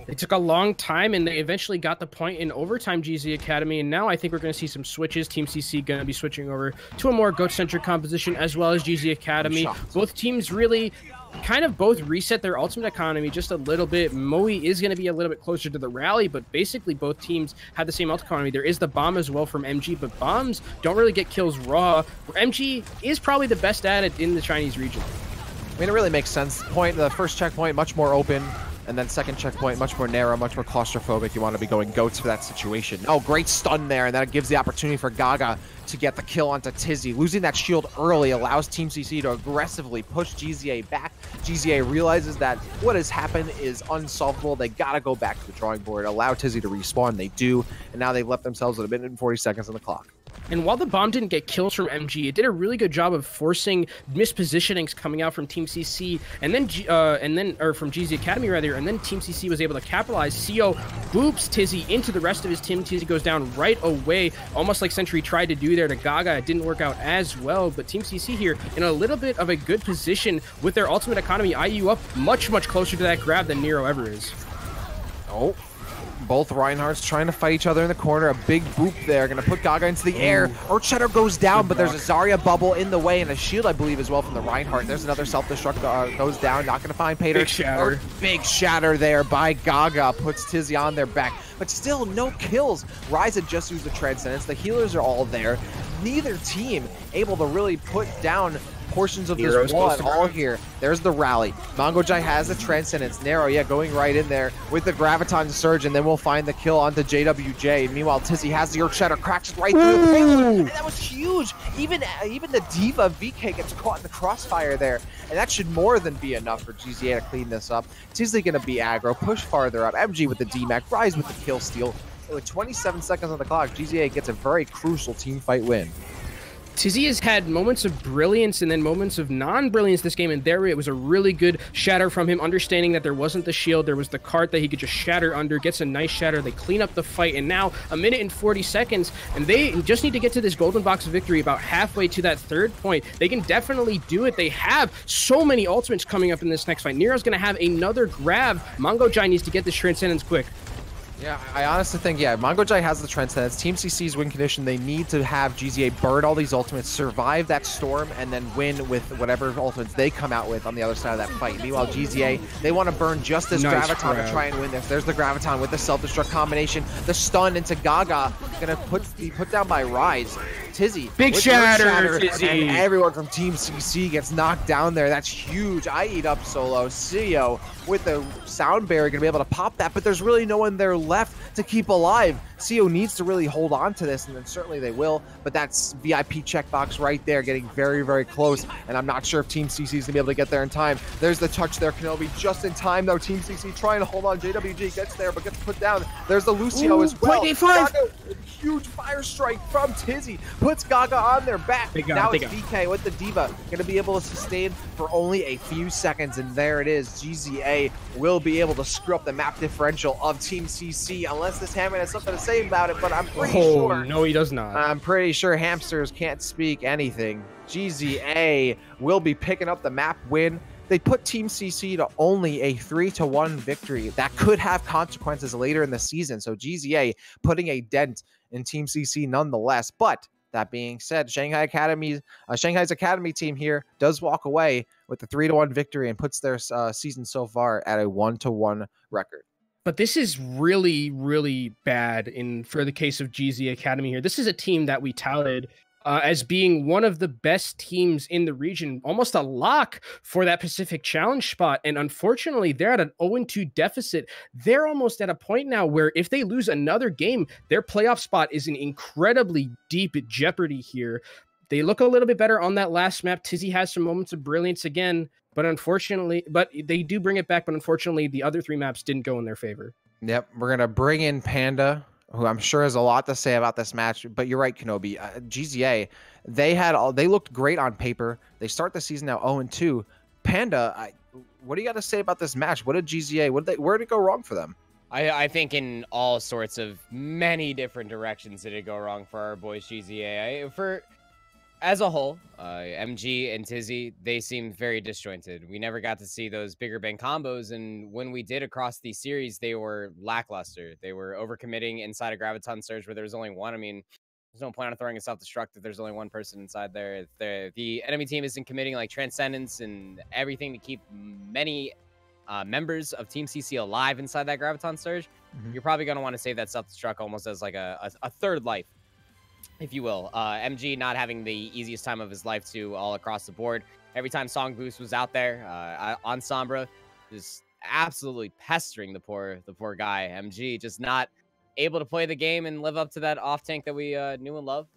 It took a long time, and they eventually got the point in overtime, GZ Academy, and now I think we're going to see some switches. Team CC going to be switching over to a more goat-centric composition, as well as GZ Academy. Both teams really kind of both reset their ultimate economy just a little bit. Moe is going to be a little bit closer to the rally, but basically both teams had the same ultimate economy. There is the bomb as well from MG, but bombs don't really get kills raw. MG is probably the best at it in the Chinese region. I mean, it really makes sense. The first checkpoint, much more open. And then second checkpoint, much more narrow, much more claustrophobic. You want to be going goats for that situation. Oh, great stun there, and that gives the opportunity for Gaga to get the kill onto Tizzy. Losing that shield early allows Team CC to aggressively push GZA back. GZA realizes that what has happened is unsolvable. They got to go back to the drawing board, allow Tizzy to respawn. They do, and now they've left themselves with a minute and 40 seconds on the clock. And while the bomb didn't get kills from MG, it did a really good job of forcing mispositionings coming out from Team CC, and then from GZ Academy rather, and then Team CC was able to capitalize. CO boops Tizzy into the rest of his team. Tizzy goes down right away, almost like Sentry tried to do there to Gaga. It didn't work out as well, but Team CC here in a little bit of a good position with their ultimate economy. IU up much closer to that grab than Nero ever is. Oh. Both Reinhardts trying to fight each other in the corner. A big boop there. Going to put Gaga into the air. Earthshatter goes down, but there's a Zarya bubble in the way and a shield, I believe, as well from the Reinhardt. There's another self-destruct goes down. Not going to find Pater. Big shatter. Big shatter there by Gaga. Puts Tizzy on their back. But still, no kills. Rise had just used the Transcendence. The healers are all there. Neither team able to really put down portions of this one all here. There's the rally. Mongojai has the Transcendence. Nero, yeah, going right in there with the Graviton Surge, and then we'll find the kill onto JWJ. Meanwhile, Tizzy has the Earthshatter, cracks right through the payload, and that was huge. Even the Diva VK gets caught in the crossfire there, and that should more than be enough for GZA to clean this up. Tizzy gonna be aggro, push farther up. MG with the DMAC, Rise with the kill steal. And with 27 seconds on the clock, GZA gets a very crucial team fight win. Tizzy has had moments of brilliance and then moments of non-brilliance this game, and there it was a really good shatter from him, understanding that there wasn't the shield, there was the cart that he could just shatter under, gets a nice shatter, they clean up the fight, and now a minute and 40 seconds, and they just need to get to this golden box victory about halfway to that third point. They can definitely do it. They have so many ultimates coming up in this next fight. Nero's going to have another grab. Mongojai needs to get this Transcendence quick. Yeah, I honestly think, yeah, Mongojai has the Transcendence. Team CC's win condition, they need to have GZA burn all these ultimates, survive that storm, and then win with whatever ultimates they come out with on the other side of that fight. Meanwhile, GZA, they want to burn just this Graviton to try and win this. There's the Graviton with the self-destruct combination. The stun into Gaga, gonna be put down by Rise. Tizzy. Big shatter, Tizzy. And everyone from Team CC gets knocked down there. That's huge. I eat up solo. CEO with the sound barrier going to be able to pop that, but there's really no one there left to keep alive. CO needs to really hold on to this, and then certainly they will, but that's VIP checkbox right there, getting very close, and I'm not sure if Team CC is going to be able to get there in time. There's the touch there, Kenobi, just in time, though. Team CC trying to hold on. JWG gets there, but gets put down. There's the Lucio as well. Gaga, huge fire strike from Tizzy, puts Gaga on their back. Now it's VK with the Diva, going to be able to sustain for only a few seconds, and there it is. GZA will be able to screw up the map differential of Team CC, unless this Hammond has something to say about it, but I'm pretty sure. No, he does not. I'm pretty sure hamsters can't speak anything. GZA will be picking up the map win. They put Team CC to only a 3-1 victory. That could have consequences later in the season. So GZA putting a dent in Team CC nonetheless. But that being said, Shanghai's Academy team here does walk away with the 3-1 victory and puts their season so far at a 1-1 record. But this is really bad for the case of GZ Academy here. This is a team that we touted as being one of the best teams in the region, almost a lock for that Pacific Challenge spot. And unfortunately, they're at an 0-2 deficit. They're almost at a point now where if they lose another game, their playoff spot is in incredibly deep jeopardy here. They look a little bit better on that last map. Tizzy has some moments of brilliance again, but they do bring it back. But unfortunately, the other three maps didn't go in their favor. Yep, we're going to bring in Panda who I'm sure has a lot to say about this match. But you're right, Kenobi. GZA, they looked great on paper. They start the season now 0-2. Panda, what do you got to say about this match? What did GZA? Where did it go wrong for them? I think in all sorts of many different directions did it go wrong for our boys GZA. As a whole, MG and Tizzy, they seemed very disjointed. We never got to see those bigger bang combos, and when we did across the series, they were lackluster. They were overcommitting inside a Graviton Surge where there was only one. I mean, there's no point on throwing a self-destruct if there's only one person inside there. If the enemy team isn't committing like Transcendence and everything to keep many members of Team CC alive inside that Graviton Surge, you're probably going to want to save that self-destruct almost as like a third life, if you will. MG not having the easiest time of his life too, all across the board. Every time Song Boost was out there on Sombra, just absolutely pestering the poor guy. MG just not able to play the game and live up to that off tank that we knew and loved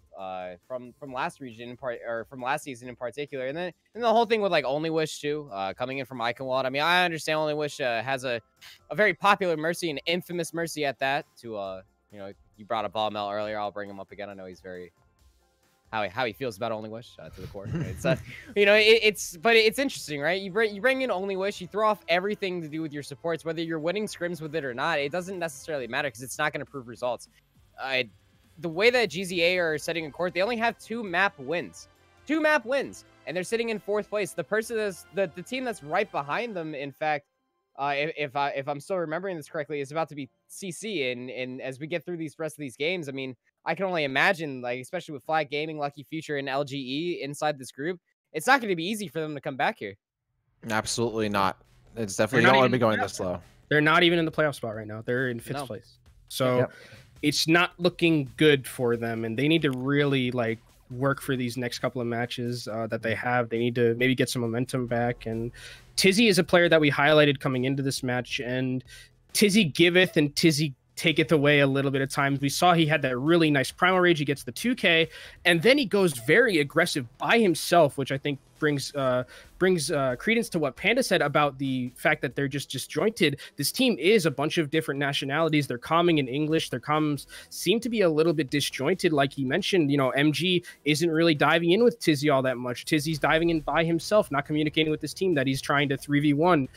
from last region from last season in particular. And then the whole thing with like Only Wish too, coming in from Iconwald. I mean, I understand Only Wish has a very popular Mercy, an infamous Mercy at that. To you know, you brought up Ball Mel earlier. I'll bring him up again. I know he's very how he feels about Only Wish to the core. It's you know, but it's interesting, right? You bring in Only Wish, you throw off everything to do with your supports, whether you're winning scrims with it or not. It doesn't necessarily matter because it's not going to prove results. The way that GZA are setting a court, they only have 2 map wins, and they're sitting in 4th place. The person is the team that's right behind them. In fact, if I'm still remembering this correctly, is about to be CC. And as we get through these rest of these games, I mean, I can only imagine, like, especially with Flag Gaming, Lucky Future, and LGE inside this group, it's not going to be easy for them to come back here. Absolutely not. It's definitely don't want to be going this slow. They're not even in the playoff spot right now. They're in 5th place. So it's not looking good for them, and they need to really like work for these next couple of matches that they have. They need to maybe get some momentum back. And Tizzy is a player that we highlighted coming into this match, and Tizzy giveth and Tizzy taketh away a little bit of times. We saw he had that really nice Primal Rage. He gets the 2K, and then he goes very aggressive by himself, which I think brings credence to what Panda said about the fact that they're just disjointed. This team is a bunch of different nationalities. They're comming in English. Their comms seem to be a little bit disjointed. Like he mentioned, you know, MG isn't really diving in with Tizzy all that much. Tizzy's diving in by himself, not communicating with this team that he's trying to 3v1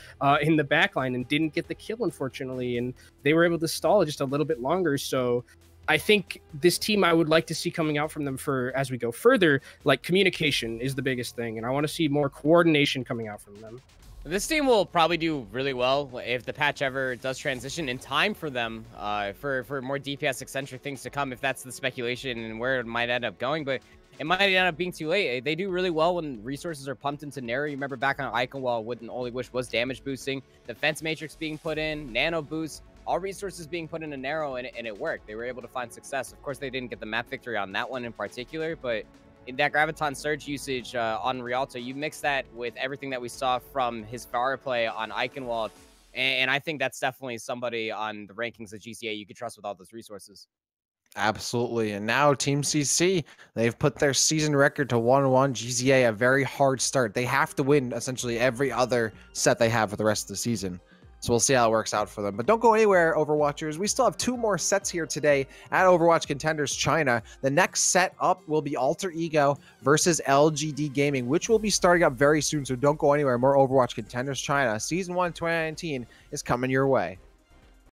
in the backline, and didn't get the kill, unfortunately. And they were able to stall just a little bit longer. So I think this team, I would like to see coming out from them for as we go further, like communication is the biggest thing. And I want to see more coordination coming out from them. This team will probably do really well if the patch ever does transition in time for them for more DPS eccentric things to come, if that's the speculation and where it might end up going. But it might end up being too late. They do really well when resources are pumped into Nero. You remember back on Iconwall when Only Wish was damage boosting, Defense Matrix being put in, Nano boost, all resources being put into Nero, and it worked. They were able to find success. Of course, they didn't get the map victory on that one in particular, but in that Graviton Surge usage on Rialto, you mix that with everything that we saw from his Pharah play on Iconwald, and I think that's definitely somebody on the rankings of GCA you could trust with all those resources. Absolutely. And now Team CC, they've put their season record to 1-1. GZA, a very hard start. They have to win essentially every other set they have for the rest of the season. So we'll see how it works out for them. But don't go anywhere, Overwatchers. We still have 2 more sets here today at Overwatch Contenders China. The next set up will be Alter Ego versus LGD Gaming, which will be starting up very soon. So don't go anywhere. More Overwatch Contenders China. Season 1 2019 is coming your way.